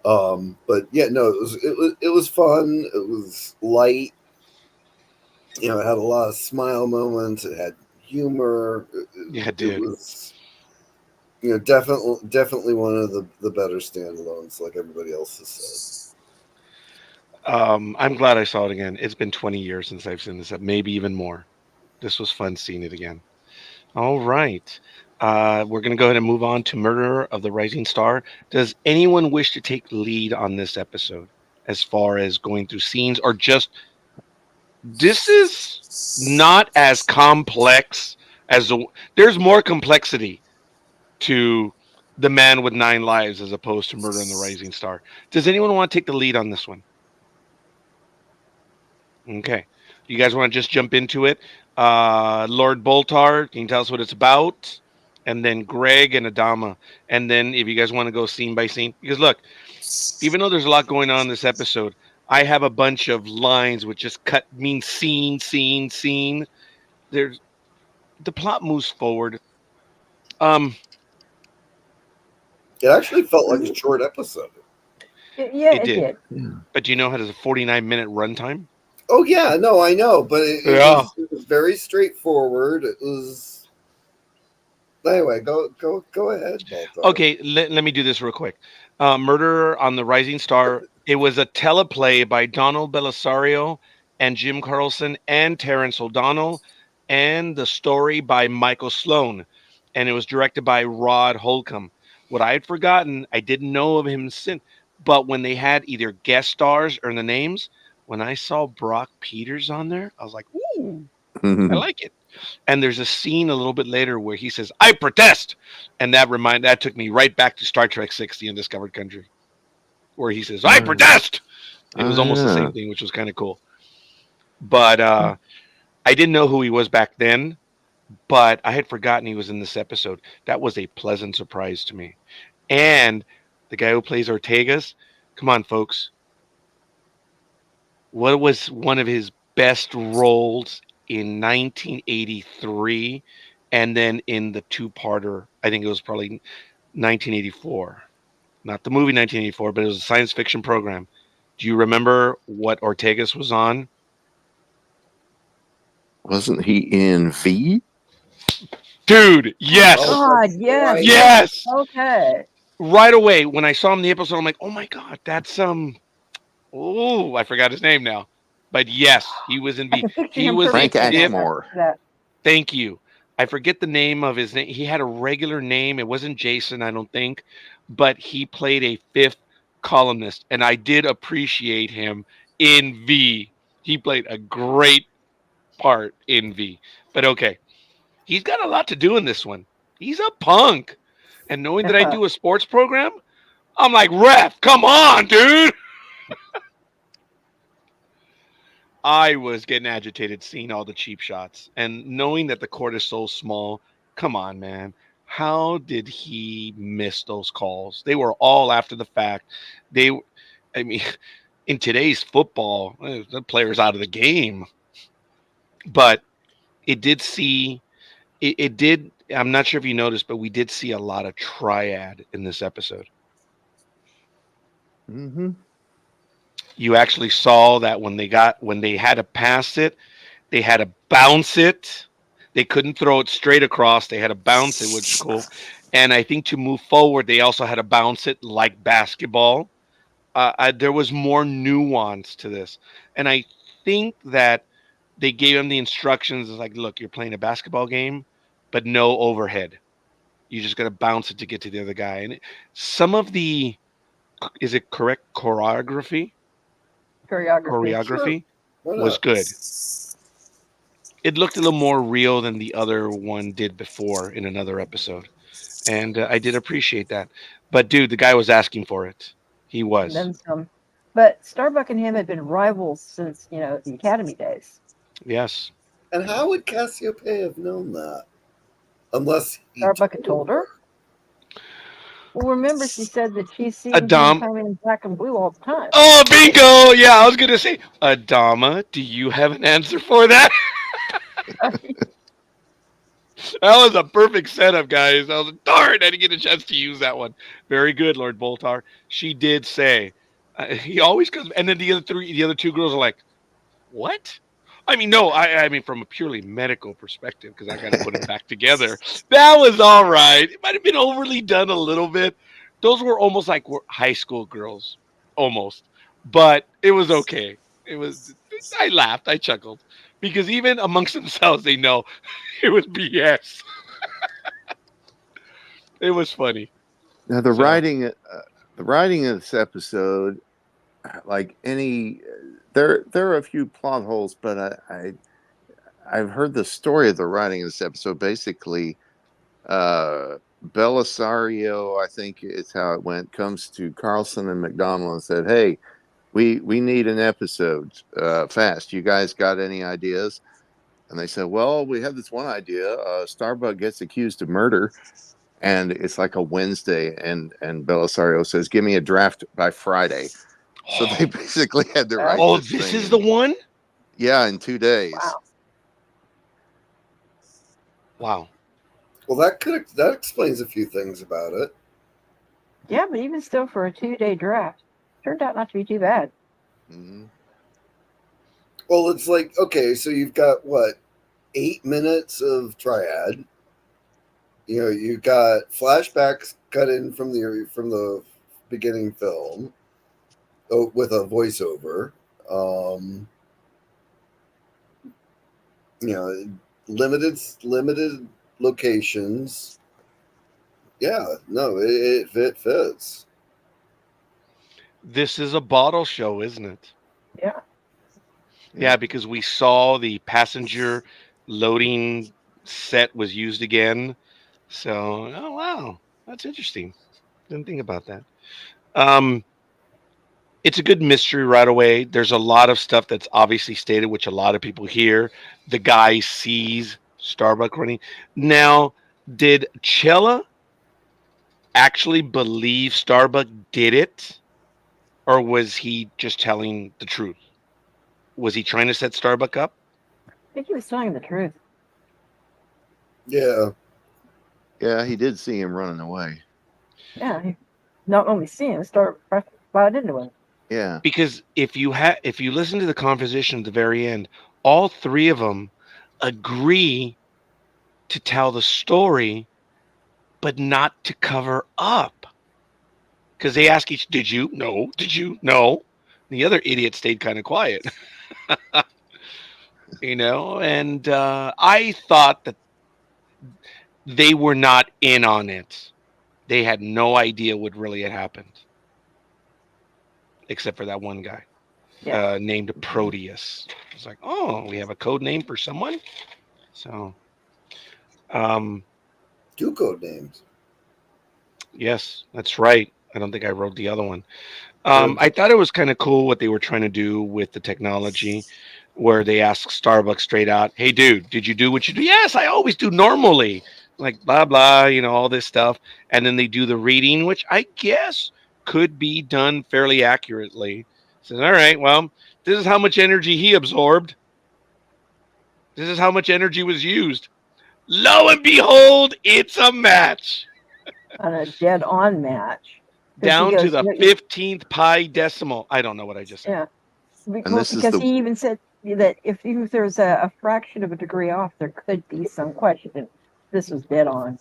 But yeah, no, it was fun. It was light. It had a lot of smile moments. It had humor. Yeah, it It did. was, definitely one of the better standalones, like everybody else has said. I'm glad I saw it again. It's been 20 years since I've seen this, maybe even more. This was fun seeing it again. All right. We're going to go ahead and move on to Murderer of the Rising Star. Does anyone wish to take lead on this episode as far as going through scenes, or just this is not as complex as there's more complexity to The Man with Nine Lives as opposed to Murder on the Rising Star. Does anyone want to take the lead on this one? Okay. You guys want to just jump into it? Lord Boltar, can you tell us what it's about? And then Greg and Adama. And then if you guys want to go scene by scene. Because look, even though there's a lot going on in this episode, I have a bunch of lines which just mean scene, scene, scene. There's the plot moves forward. Um, It actually felt like a short episode. Yeah, it it did. did. But do you know how there's a 49-minute runtime? Oh yeah, no, I know, but Yeah. it was very straightforward. It was anyway. Go ahead, Baltar. Okay, let me do this real quick. Murder on the Rising Star. It was a teleplay by Donald Belisario and Jim Carlson and Terrence O'Donnell, and the story by Michael Sloan. And it was directed by Rod Holcomb. What I had forgotten, I didn't know of him since, but when they had either guest stars or the names, when I saw Brock Peters on there, I was like, ooh, I like it. And there's a scene a little bit later where he says, "I protest," and that took me right back to Star Trek 6: The Undiscovered Country, where he says, "I protest." It was almost the Yeah. same thing, which was kind of cool. But I didn't know who he was back then, but I had forgotten he was in this episode. That was a pleasant surprise to me. And the guy who plays Ortegas, come on, folks. What was one of his best roles in 1983? And then in the two-parter, I think it was probably 1984. Not the movie 1984, but it was a science fiction program. Do you remember what Ortegas was on? Wasn't he in V? Dude, Oh yes. Oh, God, that's yes. right. Yes. Okay. Right away when I saw him in the episode, I'm like, "Oh my god, that's oh, I forgot his name now." But yes, he was in I V. can picture He him was a Frank perfectly now. dip. Ashmore. That Thank you. I forget the name of his name. He had a regular name. It wasn't Jason, I don't think, but he played a fifth columnist, and I did appreciate him in V. He played a great part in V. But okay, he's got a lot to do in this one. He's a punk. And knowing that I do a sports program, I'm like, "Ref, come on, dude." I was getting agitated seeing all the cheap shots and knowing that the court is so small. Come on, man. How did he miss those calls? They were all after the fact. They, I mean, in today's football, the player's out of the game. But it did see it did. I'm not sure if you noticed, but we did see a lot of triad in this episode. Mm-hmm. You actually saw that when they had to pass it, they had to bounce it. They couldn't throw it straight across. They had to bounce it, which is cool. And I think to move forward, they also had to bounce it like basketball. There was more nuance to this, and I think that they gave him the instructions. It's like, look, you're playing a basketball game, but no overhead. You're just gonna bounce it to get to the other guy. And some of the is it correct Choreography. Sure. choreography Why was not? good. It looked a little more real than the other one did before in another episode, and I did appreciate that. But dude, the guy was asking for it. He And was. then some. But Starbuck and him had been rivals since, the academy days. Yes. And how would Cassiopeia have known that? Unless he Starbuck had told told her. Well, remember she said that she's seen him Adam. coming in black and blue all the time. Oh, bingo! Yeah, I was gonna say, Adama. Do you have an answer for that? That was a perfect setup, guys. I was like, darn, I didn't get a chance to use that one. Very good, Lord Boltar. She did say he always comes, and then the other two girls are like, "What?" I mean, no, I mean from a purely medical perspective, because I got to put it back together. That was all right. It might have been overly done a little bit. Those were almost like high school girls, almost, but it was okay. It was. I laughed. I chuckled because even amongst themselves, they know it was BS. It was funny. Now So the writing of this episode, like any, there are a few plot holes, but I've heard the story of the writing of this episode. Basically, Belisario, I think is how it went, comes to Carlson and McDonald and said, "Hey, we need an episode fast. You guys got any ideas?" And they said, "Well, we have this one idea. Starbuck gets accused of murder, and it's like a Wednesday." And Belisario says, "Give me a draft by Friday." So they basically had to write oh, this this thing is the one. in 2 days. Wow. Wow. Well, that explains a few things about it. Yeah, but even still, for a 2-day draft, turned out not to be too bad. Mhm. Well, it's like, okay, so you've got what, 8 minutes of triad. You got flashbacks cut in from the beginning film, with a voiceover. Um, you know, limited locations. Yeah, no, it fits. This is a bottle show, isn't it? Yeah. Yeah, because we saw the passenger loading set was used again. So, oh wow, that's interesting. Didn't think about that. Um, it's a good mystery right away. There's a lot of stuff that's obviously stated, which a lot of people hear. The guy sees Starbuck running. Now, did Chella actually believe Starbuck did it, or was he just telling the truth? Was he trying to set Starbuck up? I think he was telling the truth. Yeah, Yeah, he did see him running away. Yeah. He not only see him, start right into him. Yeah. Because if you listen to the conversation at the very end, all three of them agree to tell the story, but not to cover up. Because they ask each, "Did you? No. Did you? No." The other idiot stayed kind of quiet, And I thought that they were not in on it. They had no idea what really had happened, except for that one guy Yeah. named Proteus. It's like, oh, we have a code name for someone. So, um, two code names. yes, that's right. I don't think I wrote the other one. Good. I thought it was kind of cool what they were trying to do with the technology, where they ask Starbucks straight out, "Hey, dude, did you do what you do?" "Yes, I always do normally." Like blah blah, all this stuff, and then they do the reading, which I guess could be done fairly accurately. Says, "All right, well, this is how much energy he absorbed." This is how much energy was used. Lo and behold, it's a match. On a dead-on match. Because he Down to goes, the 15th pi decimal. I don't know what I just said. yeah. And Well, this is because the he even said that if even if there's a fraction of a degree off, there could be some question. This was dead on.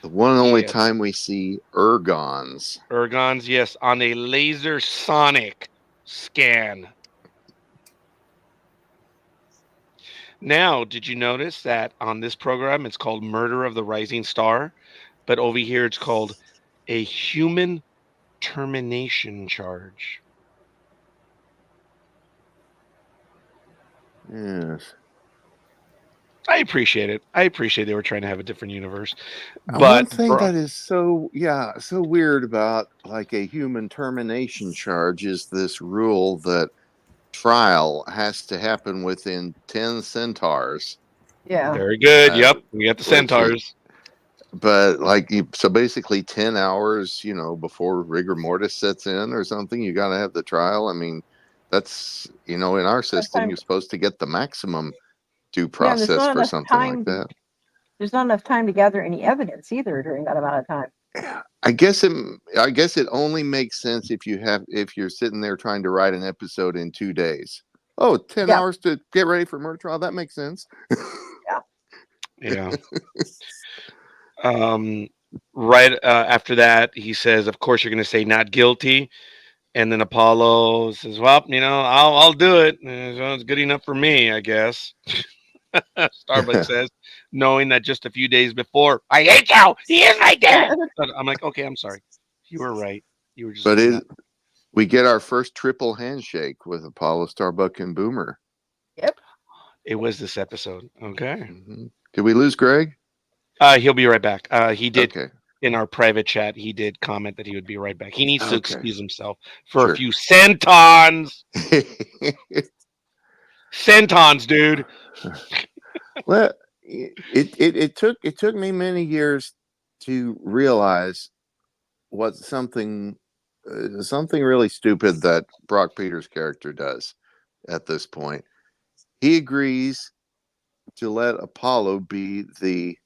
one and only Yes. time we see ergons. Ergons, yes, on a laser sonic scan. Now, did you notice that on this program it's called Murder of the Rising Star, but over here it's called a human termination charge? Yes. I appreciate it. I appreciate they were trying to have a different universe. And one But thing that is so weird about like a human termination charge is this rule that trial has to happen within 10 centaurs. Yeah. very good. Uh, Yep, we got the which is- centaurs. But like so basically 10 hours, before rigor mortis sets in or something, you got to have the trial. I mean, that's, in our system, time- you're supposed to get the maximum due Yeah, and there's process not for enough something like time. that. There's not enough time to gather any evidence either during that amount of time. I guess it only makes sense if you're sitting there trying to write an episode in 2 days. Oh, 10 Yeah. hours to get ready for murder trial. That makes sense. Yeah. Right after that, he says, "Of course, you're going to say not guilty." And then Apollo says, "Well, I'll do it. So it's good enough for me, I guess." Starbucks says, knowing that just a few days before, I hate you. He is my dad. But I'm like, okay, I'm sorry. You were right. You were just. But not- we get our first triple handshake with Apollo, Starbuck, and Boomer. Yep. It was this episode. Okay. Mm-hmm. Did we lose Greg? He'll be right back. He did Okay. in our private chat. He did comment that he would be right back. He needs to Okay. excuse himself for Sure. a few centons. Centons, dude. Well, it took me many years to realize what something really stupid that Brock Peters' character does at this point. He agrees to let Apollo be the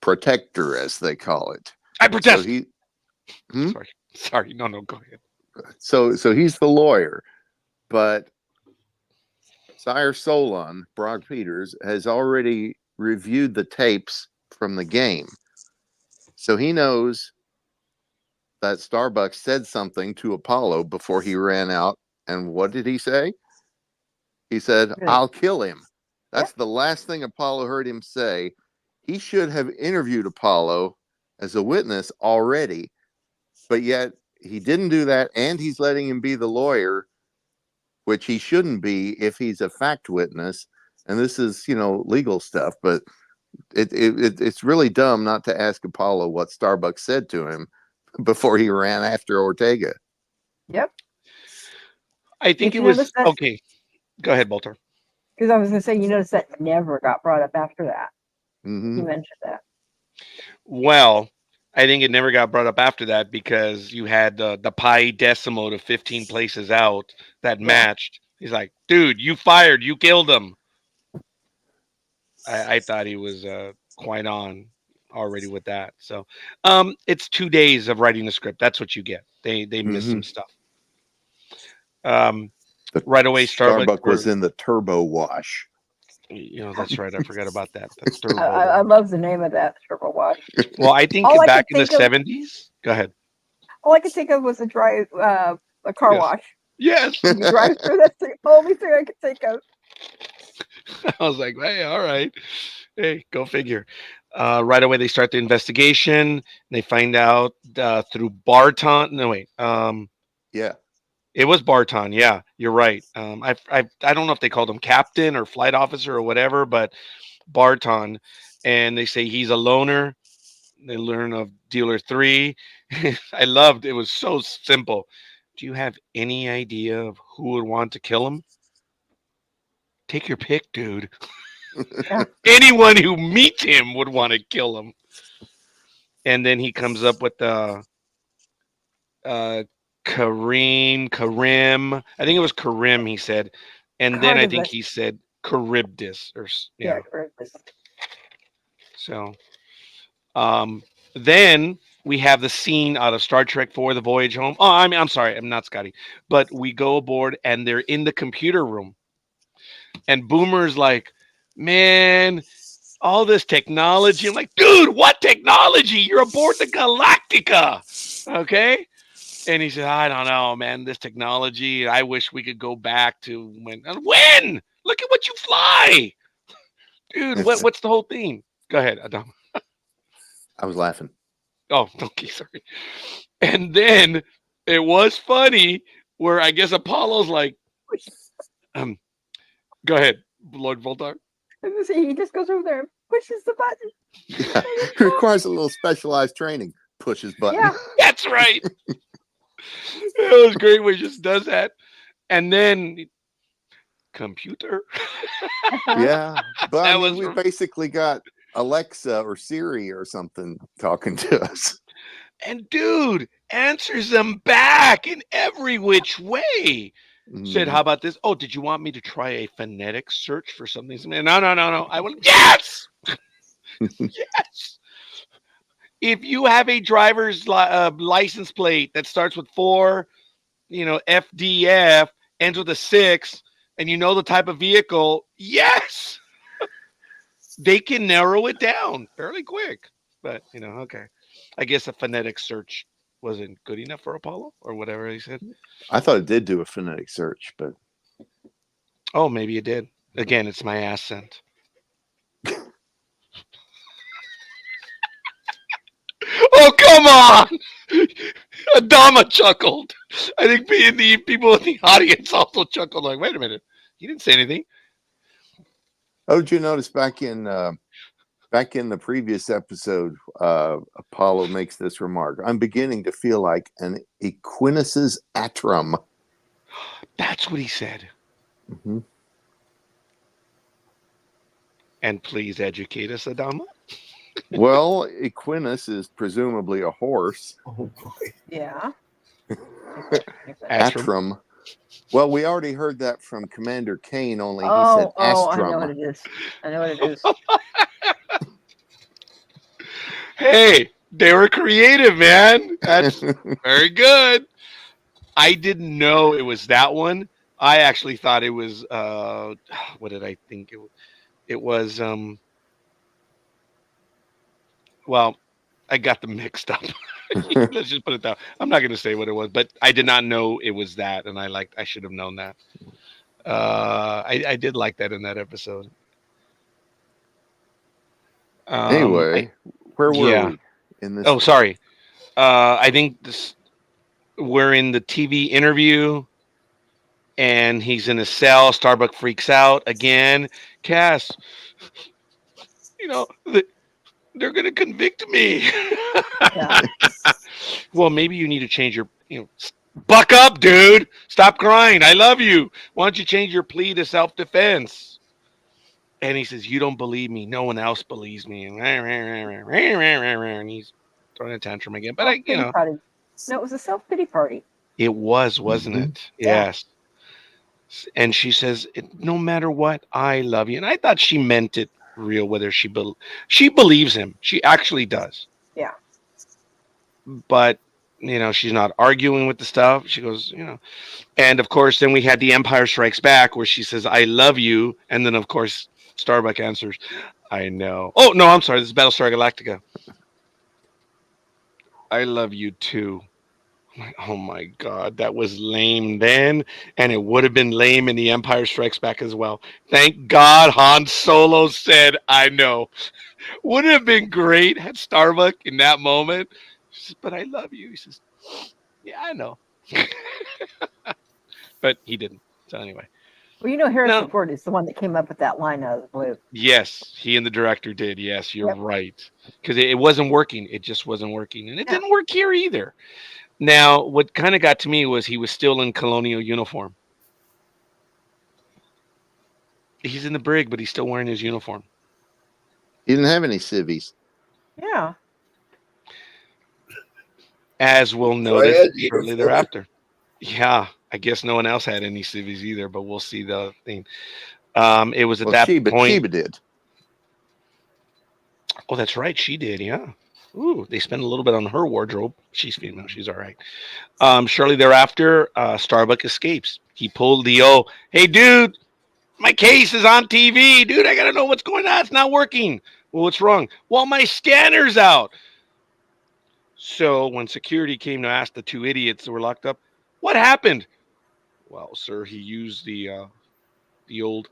protector, as they call it. I So protest. he, Sorry. No, go ahead. so he's the lawyer, but Sire Solon, Brock Peters, has already reviewed the tapes from the game. So he knows that Starbucks said something to Apollo before he ran out. And what did he say? He said, "I'll kill him." That's the last thing Apollo heard him say. He should have interviewed Apollo as a witness already, but yet he didn't do that, and he's letting him be the lawyer, which he shouldn't be if he's a fact witness. And this is, legal stuff, but it's really dumb not to ask Apollo what Starbucks said to him before he ran after Ortega. Yep. I think Did it you was notice that? okay. Go ahead, Bolter. Because I was going to say, you notice that never got brought up after that. Mm-hmm. You mentioned that. Well, I think it never got brought up after that because you had the pi decimal to 15 places out that matched. He's like, dude, you fired. You killed him. I thought he was quite on already with that. So it's 2 days of writing the script. That's what you get. They missed some stuff. Right away, Starbuck was in the turbo wash. That's right. I forgot about that. That's turbo. I love the name of that, Turbo Wash. Well, I think back in the 70s. Go ahead. All I could think of was a car wash. Yes. You drive through. That's the only thing I could think of. I was like, hey, all right. Hey, go figure. Right away, they start the investigation. They find out through Barton. No, wait. Yeah. It was Barton. Yeah, you're right. I don't know if they called him captain or flight officer or whatever, but Barton. And they say he's a loner. They learn of Dealer 3. I loved it. Was so simple. Do you have any idea of who would want to kill him? Take your pick, dude. Anyone who meets him would want to kill him. And then he comes up with the Karim. I think it was Karim, he said. And then I think he said Charybdis, or Yeah, yeah. Christmas. So, then we have the scene out of Star Trek 4: The Voyage Home. Oh, I'm sorry, I'm not Scotty, but we go aboard and they're in the computer room, and Boomer's like, "Man, all this technology." I'm like, "Dude, what technology? You're aboard the Galactica, okay?" And he said, "I don't know, man. This technology. I wish we could go back to when. When? Look at what you fly, dude. What's the whole thing? Go ahead, Adam. I was laughing. Oh, okay, sorry." And then it was funny where I guess Apollo's like, um, "Go ahead, Lord Voldar." He just goes over there and pushes the button. Yeah, it requires a little specialized training. Push his button. Yeah. That's right. It was great when he just does that, and then computer. Yeah, but I That mean, was we basically got Alexa or Siri or something talking to us. And dude answers them back in every which way. Said, "How about this? Oh, did you want me to try a phonetic search for something?" No, no, no, no. I will. Yes, yes. If you have a driver's license plate that starts with 4, FDF, ends with a 6, and you know the type of vehicle, yes, they can narrow it down fairly quick. But okay. I guess a phonetic search wasn't good enough for Apollo or whatever he said. I thought it did do a phonetic search, but Oh, maybe it did. Again, it's my accent. Oh, come on! Adama chuckled. I think the people in the audience also chuckled. Like, wait a minute, he didn't say anything. oh, did you notice back in the previous episode, Apollo makes this remark: "I'm beginning to feel like an Equinus's atrum." That's what he said. Mm-hmm. And please educate us, Adama. Well, Equinus is presumably a horse. Oh boy. Yeah. Astrum. Atrum. Well, we already heard that from Commander Kane, only he said Oh, I know what astrum. it is. I know what it is. Hey, they were creative, man. That's very good. I didn't know it was that one. I actually thought it was what did I think it was well, I got them mixed up. Let's just put it down. I'm not going to say what it was, but I did not know it was that, and I should have known that. I did like that in that episode. Anyway, where were Yeah. we in this? Oh, sorry. I think we're in the TV interview, and he's in a cell. Starbuck freaks out again. Cass, they're going to convict me. Yeah. Well, maybe you need to change your, buck up, dude. Stop crying. I love you. Why don't you change your plea to self-defense? And he says, "You don't believe me. No one else believes me." And he's throwing a tantrum again. But Self-pity party. No, it was a self-pity party. it wasn't Mhm. it? Yeah. Yes. And she says, "No matter what, I love you." And I thought she meant it real, whether she believes him. She actually does. Yeah. But she's not arguing with the stuff. She goes, and of course, then we had the Empire Strikes Back, where she says, "I love you," and then of course Starbuck answers, "I know." Oh no, I'm sorry. This is Battlestar Galactica. "I love you too." I'm like, oh my god, that was lame then, and it would have been lame in the Empire Strikes Back as well. Thank God Han Solo said, "I know." Wouldn't it have been great had Starbuck in that moment? She says, "But I love you." He says, "Yeah, I know." But he didn't. So anyway. Well, Harrison No. Ford is the one that came up with that line out of the blue. Yes, he and the director did. Yes, you're Yep. right. Because it wasn't working. It just wasn't working. And it Yeah. didn't work here either. Now, what kind of got to me was he was still in colonial uniform. He's in the brig, but he's still wearing his uniform. He didn't have any civvies. Yeah. As we'll Go notice ahead, shortly uniform. thereafter. Yeah, I guess no one else had any civvies either, but we'll see the thing. It was at Well, that point. Sheba did. Oh, that's right. She did. Yeah. Ooh, they spent a little bit on her wardrobe. She's female. She's all right. Shortly thereafter, Starbuck escapes. He pulled the hey, dude, my case is on TV. Dude, I got to know what's going on. It's not working. Well, what's wrong? Well, my scanner's out. So when security came to ask the two idiots that were locked up, what happened? Well, sir, he used the old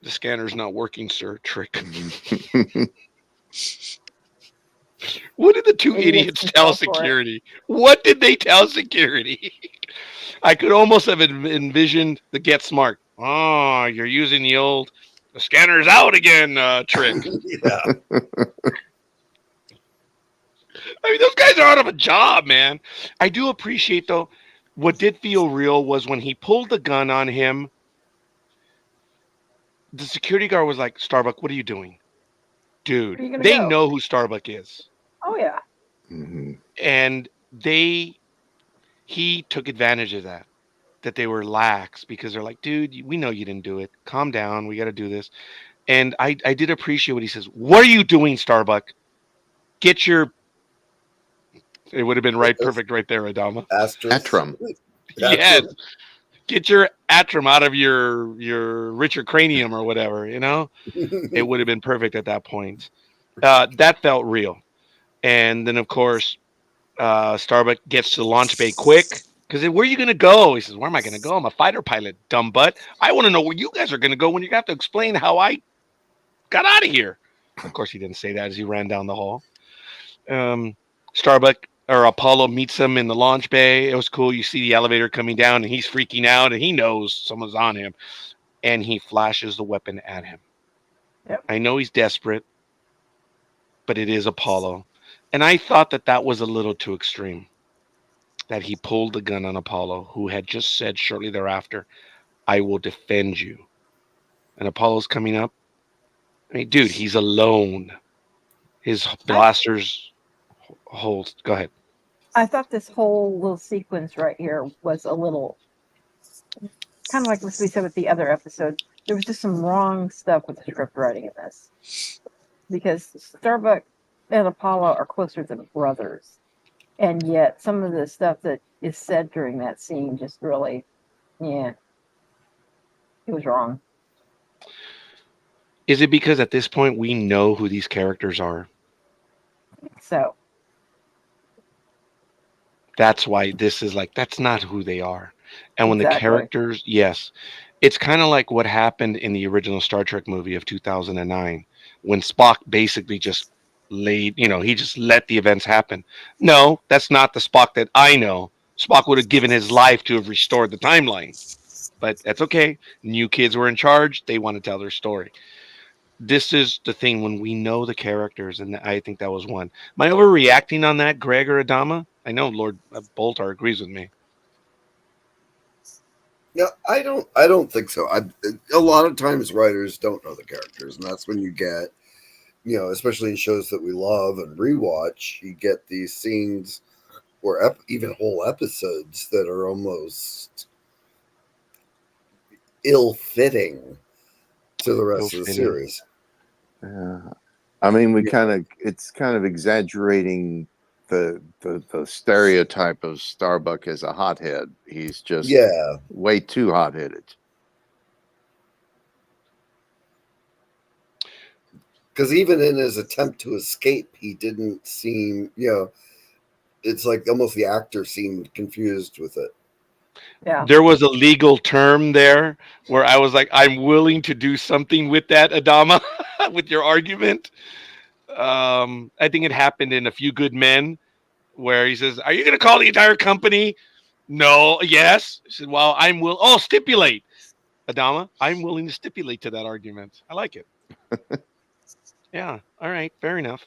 the scanner's not working, sir trick. What did the two idiots tell security? What did they tell security? I could almost have envisioned the get smart. Oh, you're using the scanner's out again trick. Yeah. I mean, those guys are out of a job, man. I do appreciate, though, what did feel real was when he pulled the gun on him, the security guard was like, Starbuck, what are you doing? Dude, they know who Starbuck is. Oh, yeah. Mhm. And he took advantage of that they were lax because they're like, dude, we know you didn't do it. Calm down. We got to do this. And I did appreciate what he says. What are you doing, Starbuck? Get your... It would have been perfect right there, Adama. Atrum. Yes. Get your Atrum out of your Richard Cranium or whatever, you know? It would have been perfect at that point. That felt real. And then, of course, Starbuck gets to the launch bay quick. Because where are you going to go? He says, where am I going to go? I'm a fighter pilot, dumb butt. I want to know where you guys are going to go when you have to explain how I got out of here. Of course, he didn't say that as he ran down the hall. Starbuck or Apollo meets him in the launch bay. It was cool. You see the elevator coming down, and he's freaking out, and he knows someone's on him. And he flashes the weapon at him. Yep. I know he's desperate, but it is Apollo. And I thought that was a little too extreme. That he pulled the gun on Apollo, who had just said shortly thereafter, I will defend you. And Apollo's coming up. I mean, dude, he's alone. His blasters hold. Go ahead. I thought this whole little sequence right here was a little kind of like what we said with the other episode. There was just some wrong stuff with the script writing in this. Because Starbuck and Apollo are closer than brothers. And yet some of the stuff that is said during that scene just really, it was wrong. Is it because at this point we know who these characters are? So that's why this is like, that's not who they are. And when the characters, yes, it's kind of like what happened in the original Star Trek movie of 2009, when Spock basically just he just let the events happen. No, that's not the Spock that I know. Spock would have given his life to have restored the timeline. But that's okay. New kids were in charge. They want to tell their story. This is the thing when we know the characters, and I think that was one. Am I overreacting on that, Greg or Adama? I know Lord Boltar agrees with me. No, I don't think so. A lot of times writers don't know the characters, and that's when you get, especially in shows that we love and rewatch, you get these scenes or even whole episodes that are almost ill-fitting to the rest of the series. I mean, it's kind of exaggerating the stereotype of Starbuck as a hothead. He's just way too hot-headed. Because even in his attempt to escape, he didn't seem, it's like almost the actor seemed confused with it. Yeah. There was a legal term there where I was like, I'm willing to do something with that, Adama, with your argument. I think it happened in A Few Good Men, where he says, are you going to call the entire company? No. Yes. He said, well, stipulate. Adama, I'm willing to stipulate to that argument. I like it. Yeah. All right. Fair enough.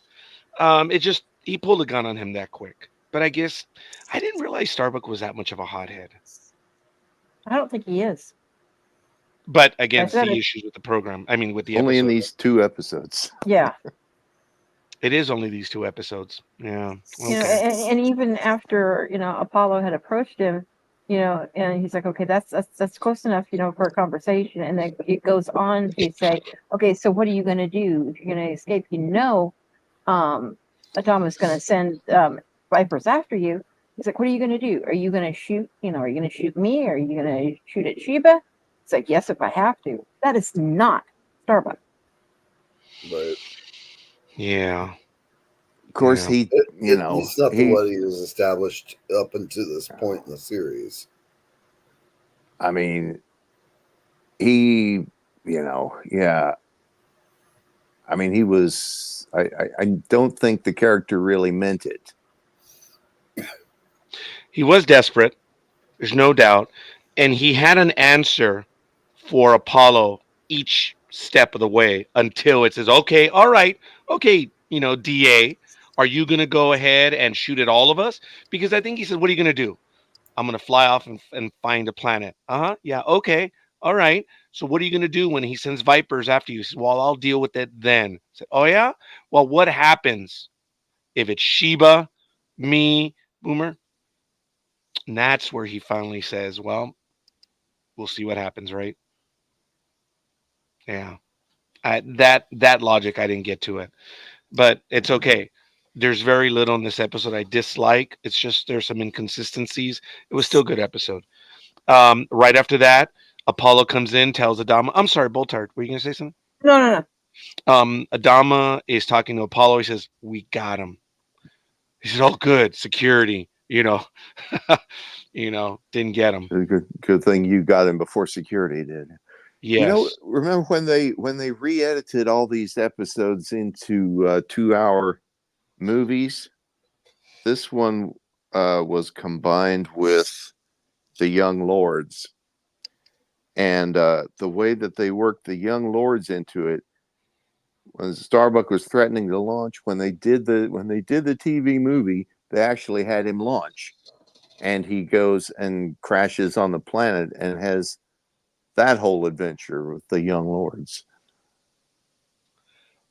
He pulled a gun on him that quick. But I guess I didn't realize Starbuck was that much of a hothead. I don't think he is. But again, the issues with the program. I mean, with the only episode. in these 2 episodes. Yeah. It is only these 2 episodes. Yeah. Okay. And even after, Apollo had approached him, And he's like, okay, that's close enough, for a conversation. And then it goes on to say, okay, so what are you going to do if you're going to escape? Adama's going to send Vipers after you. He's like, what are you going to do? Are you going to shoot? Are you going to shoot me? Are you going to shoot at Sheba? It's like, yes, if I have to. That is not Starbuck. But Yeah. Of course, Yeah. he's not the one he was established up until this point in the series. I mean, he, yeah. I mean, he was. I don't think the character really meant it. He was desperate. There's no doubt. And he had an answer for Apollo each step of the way until it says, okay, all right, okay, DA, are you going to go ahead and shoot at all of us? Because I think he said, what are you going to do? I'm going to fly off and find a planet. Yeah, okay, all right. So what are you going to do when he sends Vipers after you? He says, well, I'll deal with it then. I said, oh, yeah? Well, what happens if it's Sheba, me, Boomer? And that's where he finally says, well, we'll see what happens, right? Yeah. That logic, I didn't get to it, but it's okay. There's very little in this episode I dislike. It's just there's some inconsistencies. It was still a good episode. Right after that, Apollo comes in, tells Adama. I'm sorry, Boltard. Were you gonna say something? No. Adama is talking to Apollo. He says, "We got him." He says, "Oh, good security." Didn't get him. Good thing you got him before security did. Yes. Remember when they re-edited all these episodes into 2-hour movies? This one was combined with the Young Lords, and the way that they worked the Young Lords into it, when Starbuck was threatening to launch, when they did the TV movie, they actually had him launch, and he goes and crashes on the planet and has that whole adventure with the Young Lords.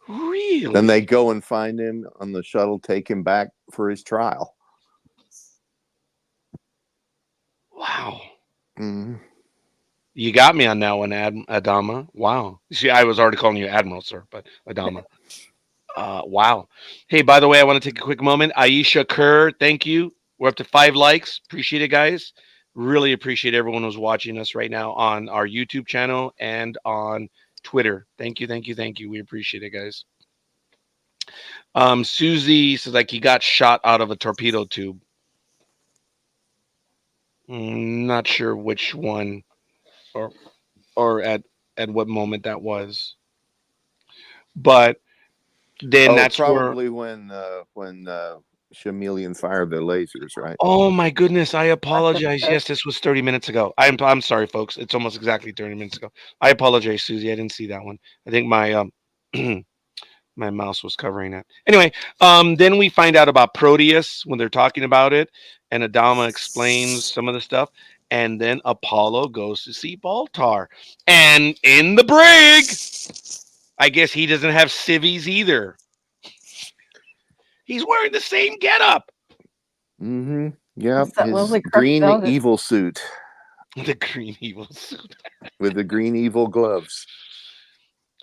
Really? Then they go and find him on the shuttle, take him back for his trial. Wow. Mm-hmm. You got me on that one, Adama. Wow. See, I was already calling you Admiral, sir, but Adama. Wow. Hey, by the way, I want to take a quick moment. Aisha Kerr, thank you. We're up to 5 likes. Appreciate it, guys. Really appreciate everyone who's watching us right now on our YouTube channel and on Twitter. Thank you, thank you, thank you. We appreciate it, guys. Susie says like he got shot out of a torpedo tube. Not sure which one or at what moment that was. But then that's probably when Chameleon fired the lasers, right? Oh my goodness! I apologize. Yes, this was 30 minutes ago. I'm sorry, folks. It's almost exactly 30 minutes ago. I apologize, Susie. I didn't see that one. I think my my mouse was covering it. Anyway, then we find out about Proteus when they're talking about it, and Adama explains some of the stuff, and then Apollo goes to see Baltar, and in the brig, I guess he doesn't have civvies either. He's wearing the same getup. Mm-hmm. Yeah, his green evil suit. The green evil suit with the green evil gloves.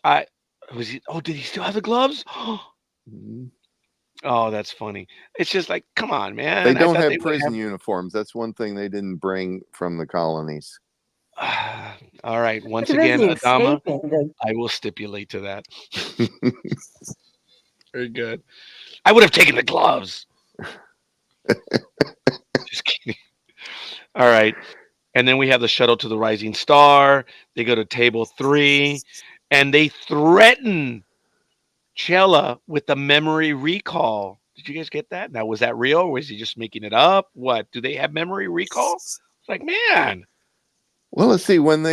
Did he still have the gloves? Mm-hmm. Oh, that's funny. It's just like, come on, man. They don't have prison uniforms. That's one thing they didn't bring from the colonies. All right. Once again, Adama, I will stipulate to that. Very good. I would have taken the gloves. Just kidding. All right. And then we have the shuttle to the Rising Star. They go to table 3, and they threaten Chella with the memory recall. Did you guys get that? Now, was that real, or was he just making it up? What? Do they have memory recall? It's like, man. Well, let's see. When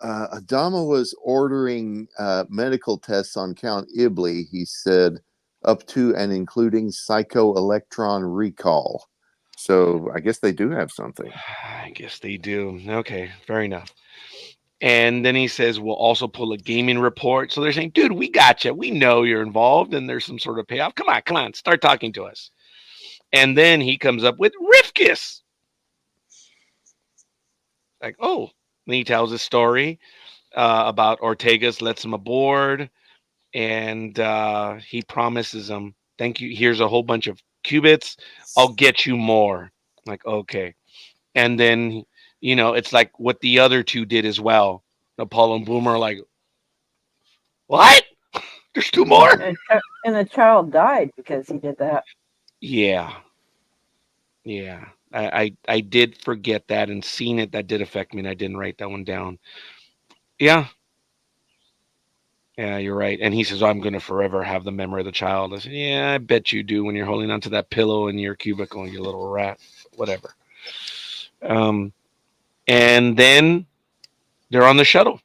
Adama was ordering medical tests on Count Ibley, he said up to and including psychoelectron recall. So I guess they do have something. I guess they do. Okay, fair enough. And then he says, we'll also pull a gaming report. So they're saying, dude, we got you. We know you're involved and there's some sort of payoff. Come on. Start talking to us. And then he comes up with Rifkus. Like, oh, and he tells a story about Ortega's lets him aboard, and he promises him, "Thank you. Here's a whole bunch of qubits. I'll get you more." Like, okay, and then it's like what the other two did as well. Apollo and Boomer are like, what? There's two more? And the child died because he did that. Yeah, yeah. I did forget that and seen it. That did affect me, and I didn't write that one down. Yeah, yeah, you're right. And he says, I'm going to forever have the memory of the child. I said, yeah, I bet you do when you're holding onto that pillow in your cubicle, you little rat. Whatever. Um, and then they're on the shuttle.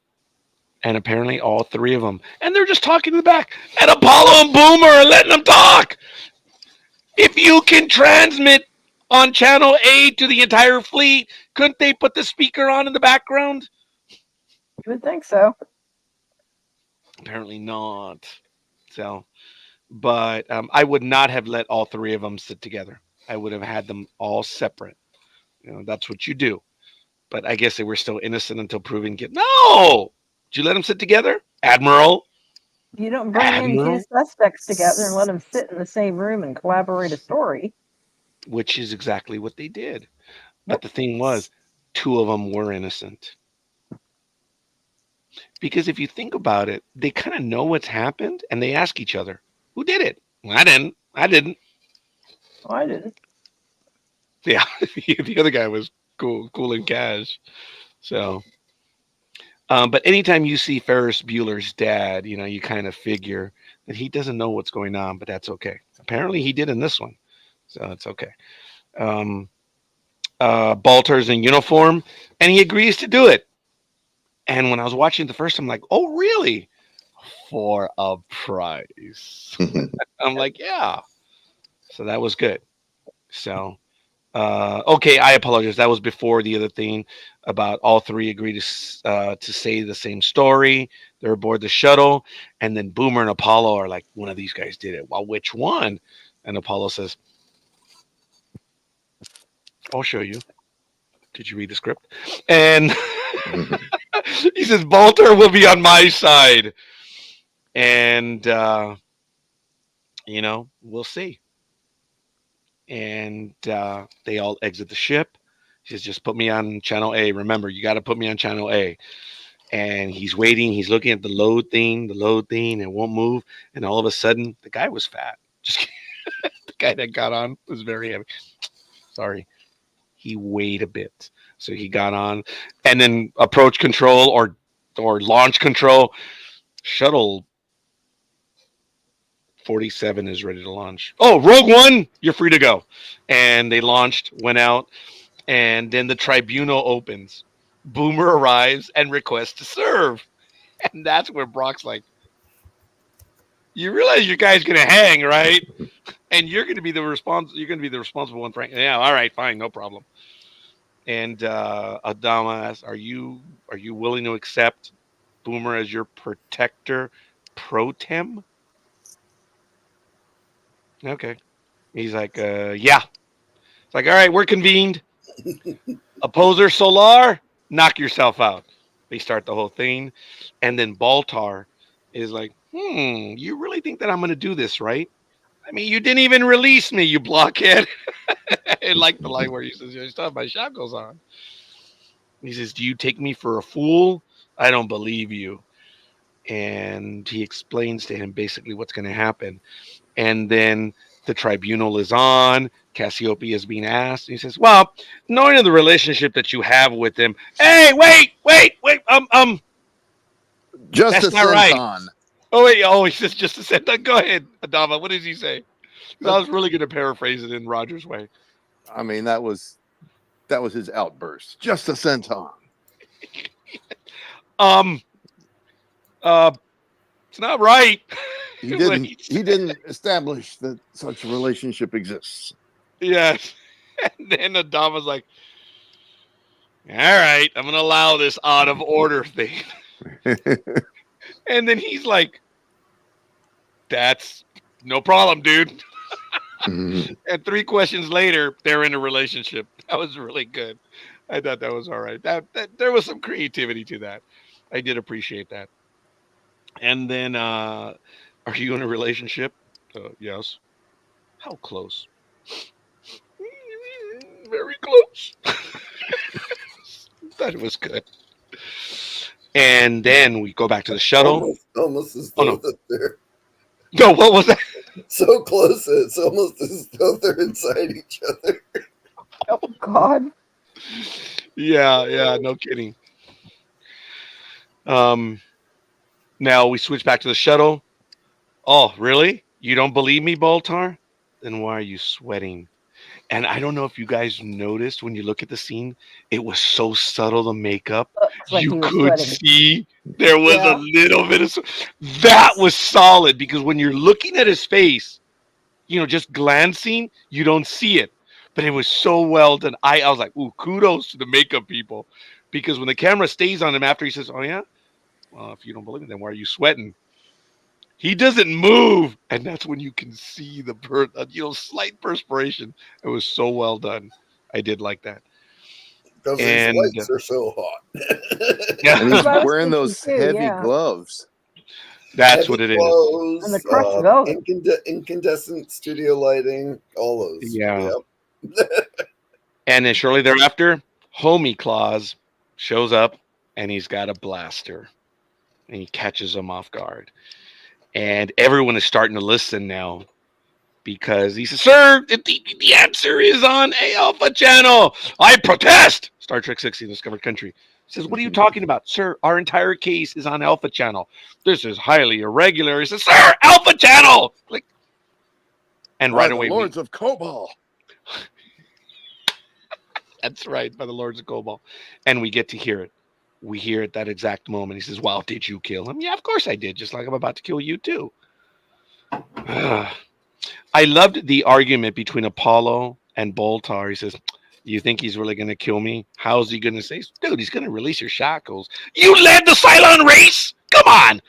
And apparently all three of them. And they're just talking in the back. And Apollo and Boomer are letting them talk. If you can transmit on channel A to the entire fleet, couldn't they put the speaker on in the background? You would think so. Apparently not. So, but I would not have let all three of them sit together. I would have had them all separate. That's what you do. But I guess they were still innocent until proven guilty. No! Did you let them sit together? Admiral? You don't bring in two suspects together and let them sit in the same room and collaborate a story. Which is exactly what they did. But the thing was, two of them were innocent. Because if you think about it, they kind of know what's happened and they ask each other, who did it? Well, I didn't. I didn't. Oh, I didn't. Yeah, the other guy was cool and cash. So, but anytime you see Ferris Bueller's dad, you kind of figure that he doesn't know what's going on, but that's okay. Apparently, he did in this one, so it's okay. Baltar's in uniform, and he agrees to do it. And when I was watching the first time, I'm like, oh, really? For a price. I'm like, yeah. So that was good. So, okay, I apologize. That was before the other thing about all three agree to say the same story. They're aboard the shuttle, and then Boomer and Apollo are like, one of these guys did it. Well, which one? And Apollo says, I'll show you. Did you read the script? And he says, Baltar will be on my side. And, we'll see. And they all exit the ship. He says, just put me on channel A. Remember, you got to put me on channel A. And he's waiting. He's looking at the load thing. It won't move. And all of a sudden, the guy was fat. Just the guy that got on was very heavy. Sorry. He weighed a bit. So he got on. And then approach control or launch control. Shuttle 47 is ready to launch. Oh, Rogue One, you're free to go. And they launched, went out, and then the tribunal opens. Boomer arrives and requests to serve. And that's where Brock's like, you realize your guy's gonna hang, right? And you're gonna be the responsible one, Frank. Yeah, all right, fine, no problem. And Adama asks, Are you willing to accept Boomer as your protector pro tem? Okay. He's like, yeah. It's like, all right, we're convened. Opposer Solar, knock yourself out. They start the whole thing. And then Baltar is like, you really think that I'm going to do this, right? I mean, you didn't even release me, you blockhead. I like the line where he says, I still have my shackles on. He says, do you take me for a fool? I don't believe you. And he explains to him basically what's going to happen. And then the tribunal is on. Cassiopeia is being asked. And he says, well, knowing the relationship that you have with him. Hey, wait. Just That's a not right. centon. Oh, wait. Oh, he says just a centon. Go ahead, Adama. What does he say? I was really going to paraphrase it in Roger's way. I mean, that was his outburst. Just a centon. It's not right. He didn't establish that such a relationship exists. Yes. And then Adama's like, all right, I'm going to allow this out of order thing. And then he's like, that's no problem, dude. And 3 questions later, they're in a relationship. That was really good. I thought that was all right. That there was some creativity to that. I did appreciate that. And then, are you in a relationship? Yes. How close? Very close. That was good. And then we go back to the shuttle. Almost as Oh though no, that they're no, what was that? so close. It's almost as though they're inside each other. Oh God. Yeah, no kidding. Um, Now we switch back to the shuttle. Oh, really? You don't believe me, Baltar? Then why are you sweating? And I don't know if you guys noticed when you look at the scene, it was so subtle, the makeup. Looks like You he was could sweating. see there was a Yeah. little bit of that was solid because when you're looking at his face, just glancing, you don't see it. But it was so well done. I was like, ooh, kudos to the makeup people. Because when the camera stays on him after he says, oh, yeah, well, if you don't believe me, then why are you sweating? He doesn't move. And that's when you can see the slight perspiration. It was so well done. I did like that. Because these And lights are so hot. And yeah, he's I was wearing thinking those too, heavy yeah. gloves. that's Heavy what it is. And the clothes, crushed velvet. incandescent studio lighting, all those. Yeah. Yep. And then shortly thereafter, Homie Claus shows up and he's got a blaster and he catches them off guard. And everyone is starting to listen now because he says, Sir, the answer is on a Alpha channel. I protest. Star Trek 60, Discovered Country. He says, what are you talking about? Sir, our entire case is on Alpha channel. This is highly irregular. He says, Sir, Alpha channel. And By right the away, Lords of Cobol. that's right, by the Lords of Cobalt. And we get to hear it. We hear at that exact moment. He says, well, did you kill him? Yeah, of course I did, just like I'm about to kill you too. I loved the argument between Apollo and Boltar. He says, you think he's really going to kill me? How's he going to say? Dude, he's going to release your shackles. You led the Cylon race? Come on.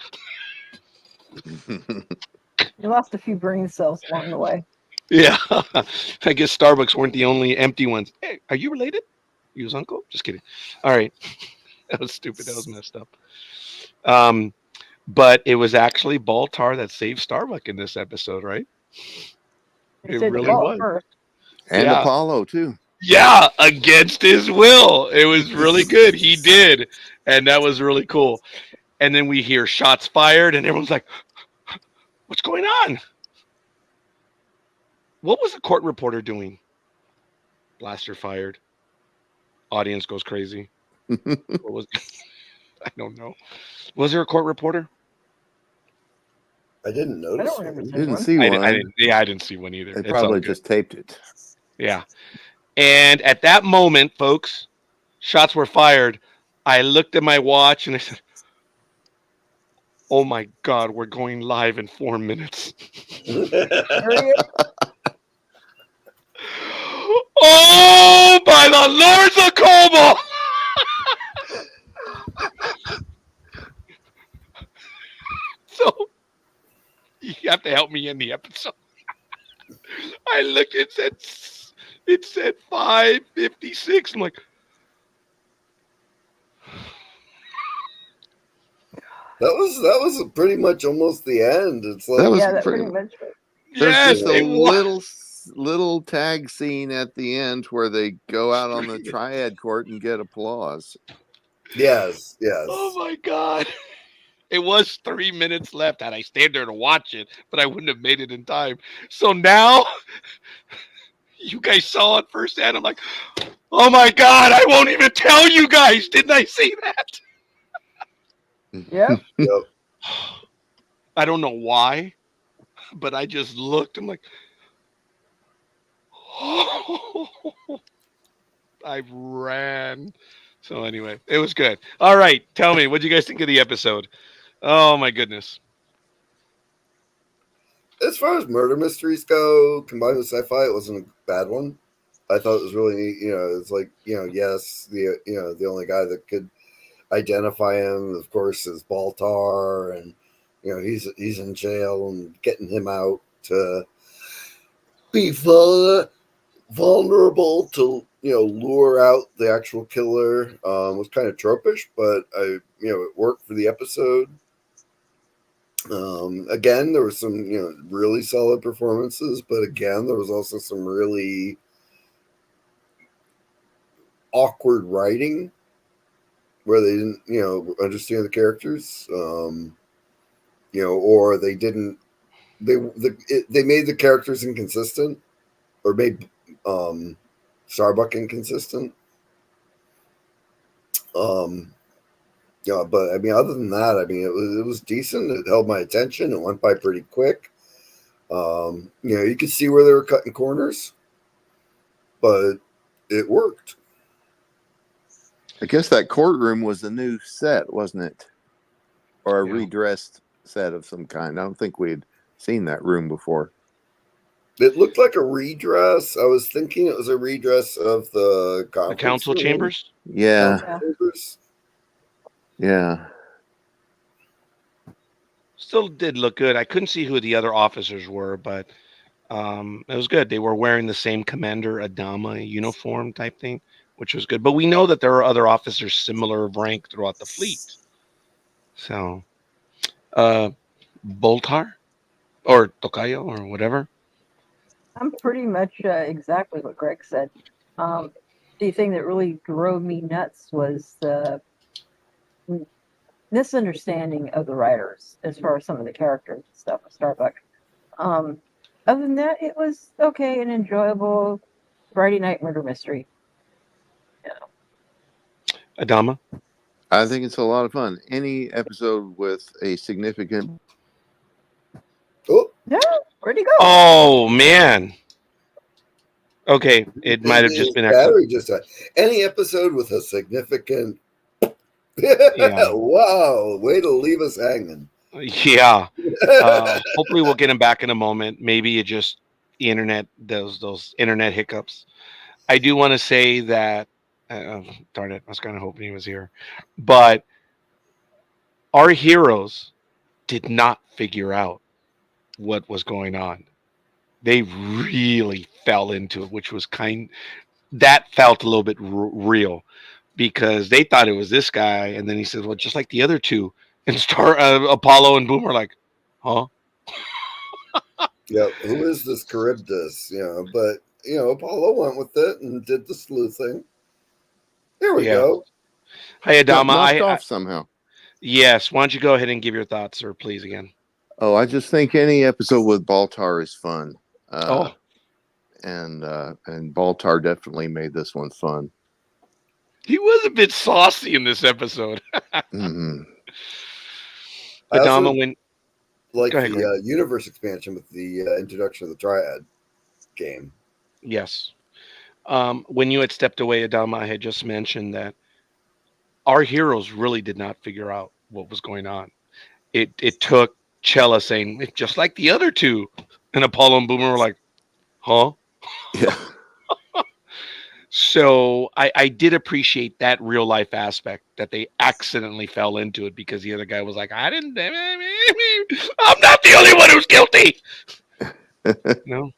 You lost a few brain cells along the way. Yeah. I guess Starbucks weren't the only empty ones. Hey, are you related? You his uncle? Just kidding. All right. That was stupid. That was messed up. But it was actually Baltar that saved Starbuck in this episode, right? They It said really well was. first. And Yeah. Apollo, too. Yeah, against his will. It was really good. He did. And that was really cool. And then we hear shots fired, and everyone's like, what's going on? What was the court reporter doing? Blaster fired. Audience goes crazy. What was I don't know. Was there a court reporter? I didn't I notice don't remember one. seeing Didn't one. see I, one. I didn't. Yeah, I didn't see one either. They It's all probably good. just taped it. Yeah. And at that moment, folks, shots were fired. I looked at my watch and I said, oh my God, we're going live in 4 minutes. Period. Oh, by the Lords of Cobalt! So you have to help me in the episode. I looked, it said 5:56. I'm like, That was pretty much almost the end. It's like That was Yeah, that pretty pretty much. There's yes, just a it was. little tag scene at the end where they go out on the triad court and get applause. yes. Oh my God. It was 3 minutes left. Had I stayed there to watch it, but I wouldn't have made it in time. So now you guys saw it firsthand. I'm like, oh my God, I won't even tell you guys. Didn't I say that? Yeah. Yep. I don't know why, but I just looked. I'm like, I ran. So anyway, it was good. All right, tell me, what do you guys think of the episode? Oh my goodness. As far as murder mysteries go, combined with sci-fi, it wasn't a bad one. I thought it was really neat. It's like, yes, the only guy that could identify him, of course, is Baltar, and he's in jail, and getting him out to be vulnerable to lure out the actual killer was kind of tropish, but it worked for the episode. Again, there was some really solid performances, but again, there was also some really awkward writing where they didn't understand the characters, or they didn't they made the characters inconsistent, or made Starbuck inconsistent. But I mean, other than that, I mean, it was decent. It held my attention. It went by pretty quick. You could see where they were cutting corners, but it worked. I guess that courtroom was a new set, wasn't it? Or a Yeah. redressed set of some kind. I don't think we'd seen that room before. It looked like a redress. I was thinking it was a redress of the The council room. chambers. Yeah. Council chambers. Yeah. Still did look good. I couldn't see who the other officers were, but it was good. They were wearing the same Commander Adama uniform type thing, which was good. But we know that there are other officers similar of rank throughout the fleet. So, Boltar or Tokayo or whatever. I'm pretty much exactly what Greg said. The thing that really drove me nuts was the misunderstanding of the writers as far as some of the characters and stuff with Starbuck. Other than that, it was okay and enjoyable Friday night murder mystery. Adama. I think it's a lot of fun. Any episode with a significant. Oh, Yeah, where'd he go? Oh man. Okay, it might have his just been battery just died. Any episode with a significant. Yeah. Wow, way to leave us hanging. Yeah. Hopefully we'll get him back in a moment. Maybe it just the internet, those internet hiccups. I do want to say that darn it, I was kind of hoping he was here, but our heroes did not figure out what was going on. They really fell into it, which was that felt a little bit real, because they thought it was this guy, and then he says, "Well, just like the other two," and Apollo and Boom are like, "Huh?" Yeah, who is this Charybdis? But Apollo went with it and did the sleuth thing. There we Yeah. go. Hey, Got Adama. knocked off somehow. Yes. Why don't you go ahead and give your thoughts, sir, please, again. Oh, I just think any episode with Baltar is fun. And Baltar definitely made this one fun. He was a bit saucy in this episode. Mm-hmm. I also Adama, when like Go ahead, the universe expansion with the introduction of the Triad game. yes, when you had stepped away, Adama, I had just mentioned that our heroes really did not figure out what was going on. It took Chella saying, just like the other two, and Apollo and Boomer were like, "Huh?" Yeah. So I did appreciate that real life aspect, that they accidentally fell into it because the other guy was like, "I didn't. I'm not the only one who's guilty." No.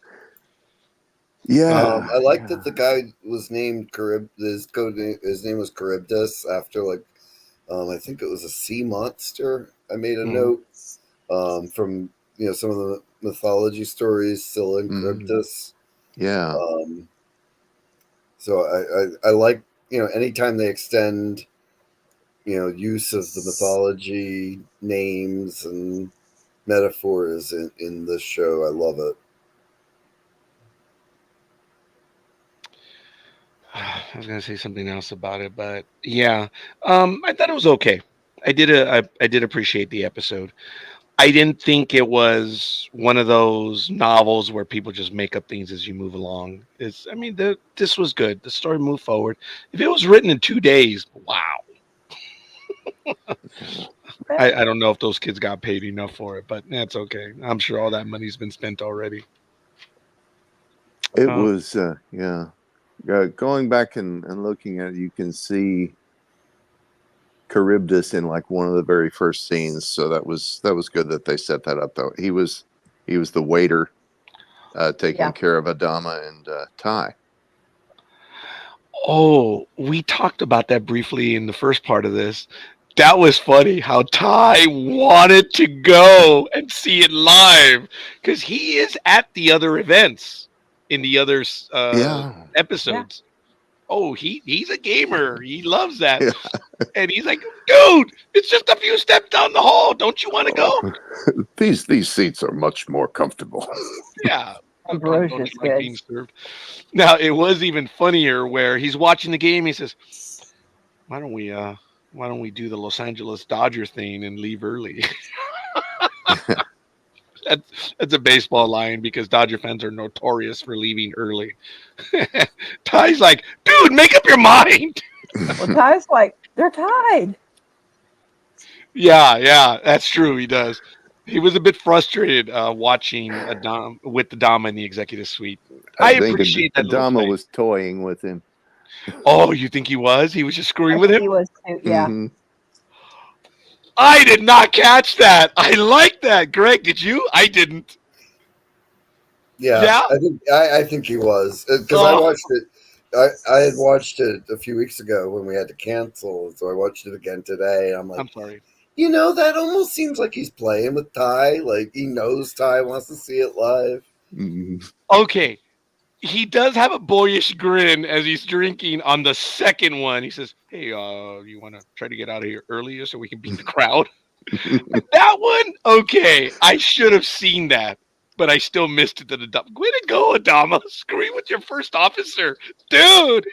Yeah. I like that the guy was named his name was Charybdis after I think it was a sea monster. I made a note from some of the mythology stories, Scylla and Charybdis. Yeah. So I like anytime they extend use of the mythology names and metaphors in this show. I love it. I was gonna say something else about it, but yeah, I thought it was okay. I did appreciate the episode. I didn't think it was one of those novels where people just make up things as you move along. This was good. The story moved forward. If it was written in 2 days, wow. I don't know if those kids got paid enough for it, but that's okay. I'm sure all that money's been spent already. It was, yeah. Going back and looking at it, you can see Charybdis in like one of the very first scenes. So that was good that they set that up. Though he was the waiter taking care of Adama and Ty. Oh, we talked about that briefly in the first part of this. That was funny how Ty wanted to go and see it live because he is at the other events in the other Yeah. Yeah. episodes. Oh, he's a gamer. He loves that. Yeah. And he's like, dude, it's just a few steps down the hall. Don't you want to go? Oh, these seats are much more comfortable. Yeah. Don't Ambrosia's you like good. being served? Now it was even funnier where he's watching the game. He says, "Why don't we do the Los Angeles Dodger thing and leave early?" That's a baseball line because Dodger fans are notorious for leaving early. Ty's like, dude, make up your mind. Well, Ty's like, they're tied. Yeah, that's true. He does. He was a bit frustrated watching Adam with the Dama in the executive suite. I I think appreciate that little Adama thing. was toying with him. Oh, you think he was? He was just screwing I with think him? he was too. Yeah. Hmm. I did not catch that. I like that. Greg, did you? I didn't. Yeah, Yeah? I think he was because I Oh, watched it. I had watched it a few weeks ago when we had to cancel, so I watched it again today. And I'm like, I'm sorry. that almost seems like he's playing with Ty. Like he knows Ty wants to see it live. Hmm. Okay. He does have a boyish grin as he's drinking on the second one. He says, "Hey, you want to try to get out of here earlier so we can beat the crowd?" That one, okay. I should have seen that, but I still missed it to the dump. Way to go, Adama. Scream with your first officer. Dude,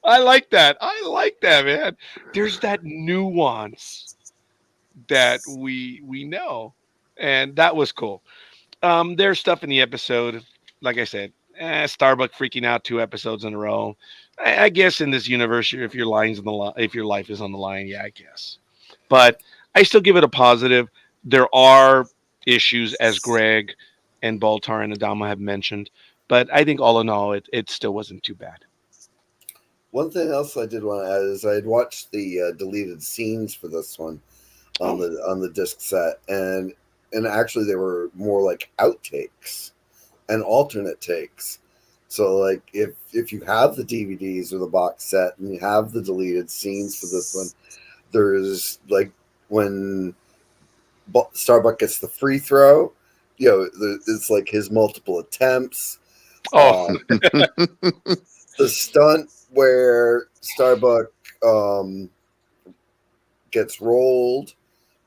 I like that. I like that, man. There's that nuance that we know. And that was cool. There's stuff in the episode, like I said, Starbuck freaking out 2 episodes in a row. I guess in this universe, if your line's on the if your life is on the line, yeah, I guess. But I still give it a positive. There are issues, as Greg and Baltar and Adama have mentioned, but I think all in all, it still wasn't too bad. One thing else I did want to add is I had watched the deleted scenes for this one on Oh, the disc set, and actually they were more like outtakes and alternate takes. So like if you have the DVDs or the box set and you have the deleted scenes for this one, there's like when Starbuck gets the free throw, it's like his multiple attempts. oh, Um, the stunt where Starbuck um, gets rolled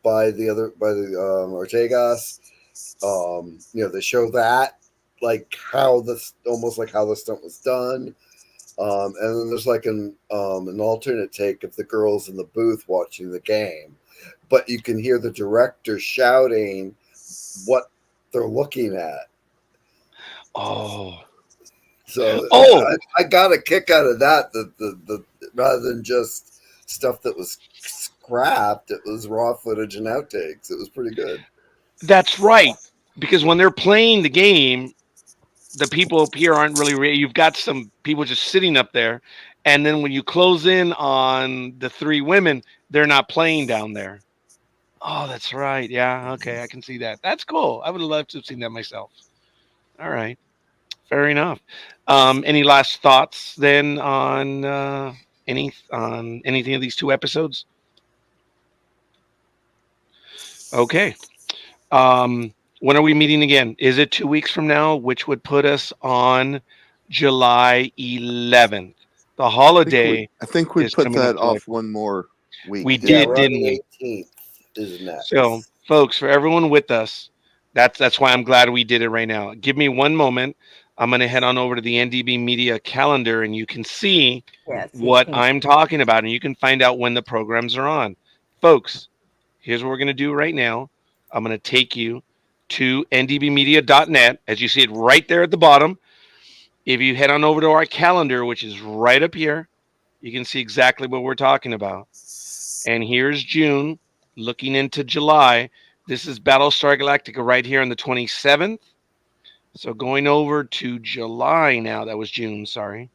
by the Ortegas. They show that like how this almost like how the stunt was done. And then there's like an alternate take of the girls in the booth watching the game, but you can hear the director shouting what they're looking at. oh, So oh. I got a kick out of that. The rather than just stuff that was scrapped, it was raw footage and outtakes. It was pretty good. That's right. Because when they're playing the game, the people up here aren't really you've got some people just sitting up there, and then when you close in on the three women, they're not playing down there. Oh, that's right. Yeah, okay, I can see that. That's cool. I would have loved to have seen that myself. All right, fair enough. Any last thoughts then on anything of these 2 episodes? Okay. When are we meeting again? Is it 2 weeks from now, which would put us on July 11th? The holiday I think we is put coming up that July off 4th. one more week, We Yeah, didn't did, we? we're on didn't the we? 18th is So, next. folks, for everyone with us, that's why I'm glad we did it right now. Give me one moment. I'm going to head on over to the NDB Media calendar, and you can see Yeah, it's the what 18th. I'm talking about, and you can find out when the programs are on. Folks, here's what we're going to do right now. I'm going to take you to ndbmedia.net. As you see it right there at the bottom. If you head on over to our calendar, which is right up here, you can see exactly what we're talking about. And here's June, looking into July. This is Battlestar Galactica right here on the 27th. So going over to July now, that was June, sorry.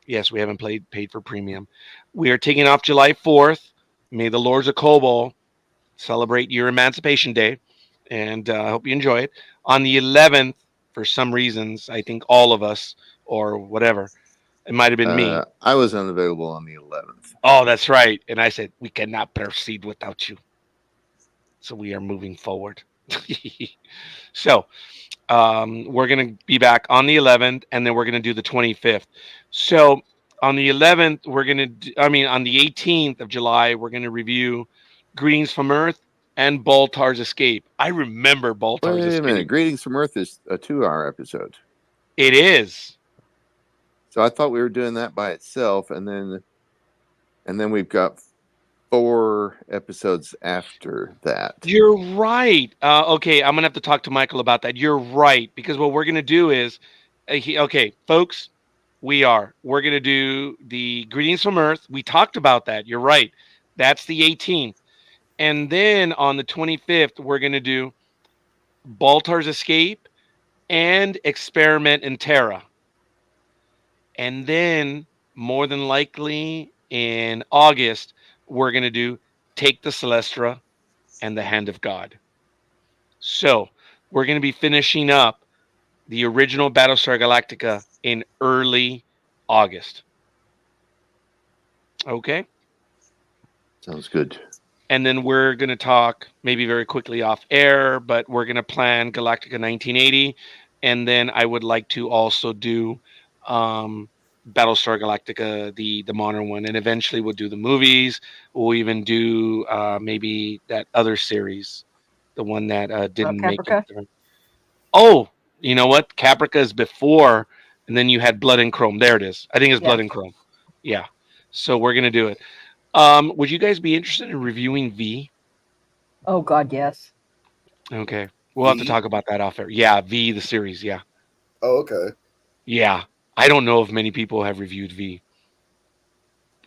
Yes, we haven't paid for premium. We are taking off July 4th. May the Lords of Kobol celebrate your Emancipation Day, and I hope you enjoy it. On the 11th, for some reasons, I think all of us or whatever, It might have been me. I was unavailable on the 11th. Oh, that's right. And I said, we cannot proceed without you. So we are moving forward. So we're going to be back on the 11th, and then we're going to do the 25th. So on the 11th, on the 18th of July, we're going to review Greetings from Earth and Baltar's Escape. I remember Baltar's Wait a minute. Escape. Greetings from Earth is a 2-hour episode. It is. So I thought we were doing that by itself, and then we've got 4 episodes after that. You're right. Okay, I'm gonna have to talk to Michael about that. You're right, because what we're gonna do is, okay, folks, we're gonna do the Greetings from Earth. We talked about that. You're right. That's the 18th, and then on the 25th, we're gonna do Baltar's Escape and Experiment in Terra, and then more than likely in August, we're gonna do Take the Celestra and the Hand of God. So we're going to be finishing up the original Battlestar Galactica in early August. Okay. Sounds good. And then we're going to talk maybe very quickly off air, but we're going to plan Galactica 1980. And then I would like to also do Battlestar Galactica, the modern one. And eventually we'll do the movies. We'll even do maybe that other series, the one that didn't make Caprica? it. Oh, you know what? Caprica is before, and then you had Blood and Chrome. There it is. I think it's Blood Yeah. and Chrome. Yeah. So we're gonna do it. Would you guys be interested in reviewing V? Oh God, yes. Okay. We'll have to V? talk about that off air. Yeah, V the series. Yeah. Oh, okay. Yeah. I don't know if many people have reviewed V.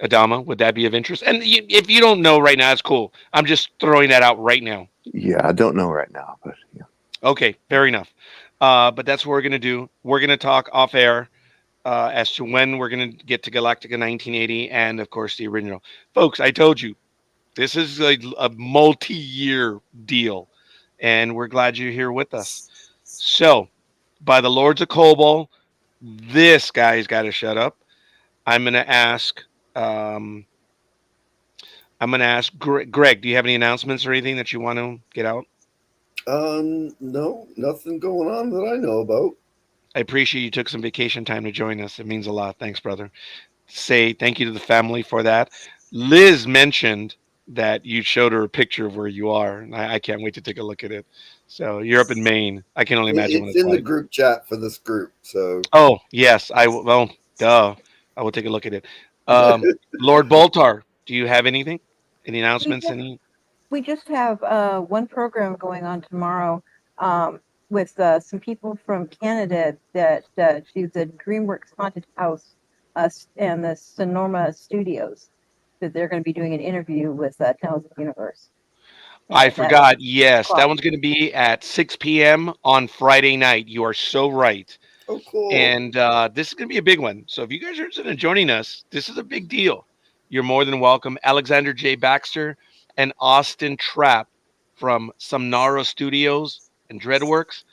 Adama, would that be of interest? And if you don't know right now, it's cool. I'm just throwing that out right now. Yeah, I don't know right now, but yeah. Okay, fair enough. But that's what we're gonna do. We're gonna talk off air as to when we're going to get to Galactica 1980 and, of course, the original. Folks, I told you, this is a multi-year deal, and we're glad you're here with us. So, by the Lords of Kobol, this guy's got to shut up. I'm going to ask. Greg. Do you have any announcements or anything that you want to get out? No, nothing going on that I know about. I appreciate you took some vacation time to join us. It means a lot. Thanks, brother. Say thank you to the family for that. Liz mentioned that you showed her a picture of where you are, and I can't wait to take a look at it. So you're up in Maine. I can only imagine what It's it's in the like. group chat for this group, so Oh yes, I will. Well, duh. I will take a look at it. Lord Boltar, do you have anything? Any announcements? We just have one program going on tomorrow with some people from Canada that do the DreamWorks Haunted House and the Sonorma Studios. That they're going to be doing an interview with Tales of the Universe. I And forgot. Yes, that o'clock. one's going to be at 6 p.m. on Friday night. You are so right. oh cool. And this is going to be a big one. So if you guys are interested in joining us, this is a big deal. You're more than welcome. Alexander J. Baxter and Austin Trapp from Somnaro Studios and Dreadworks.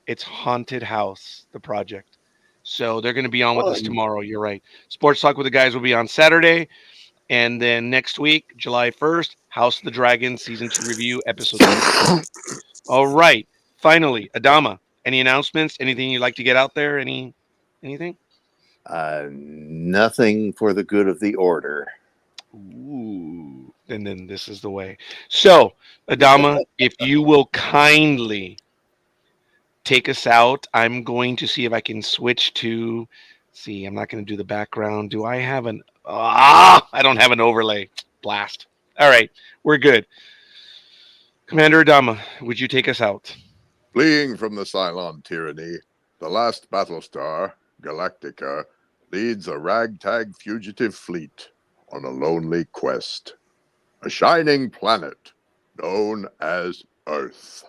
It's Haunted House, the project. So they're going to be on with us Fun. tomorrow. You're right. Sports Talk with the guys will be on Saturday. And then next week, July 1st, House of the Dragon Season 2 review, episode 2. All right. Finally, Adama, any announcements? Anything you'd like to get out there? Anything? Nothing for the good of the order. Ooh. And then this is the way. So, Adama, if you will kindly take us out, I'm going to see if I can switch to. See, I'm not going to do the background. Do I have an? I don't have an overlay. Blast. All right, we're good. Commander Adama, would you take us out? Fleeing from the Cylon tyranny, the last Battlestar, Galactica, leads a ragtag fugitive fleet on a lonely quest. A shining planet known as Earth.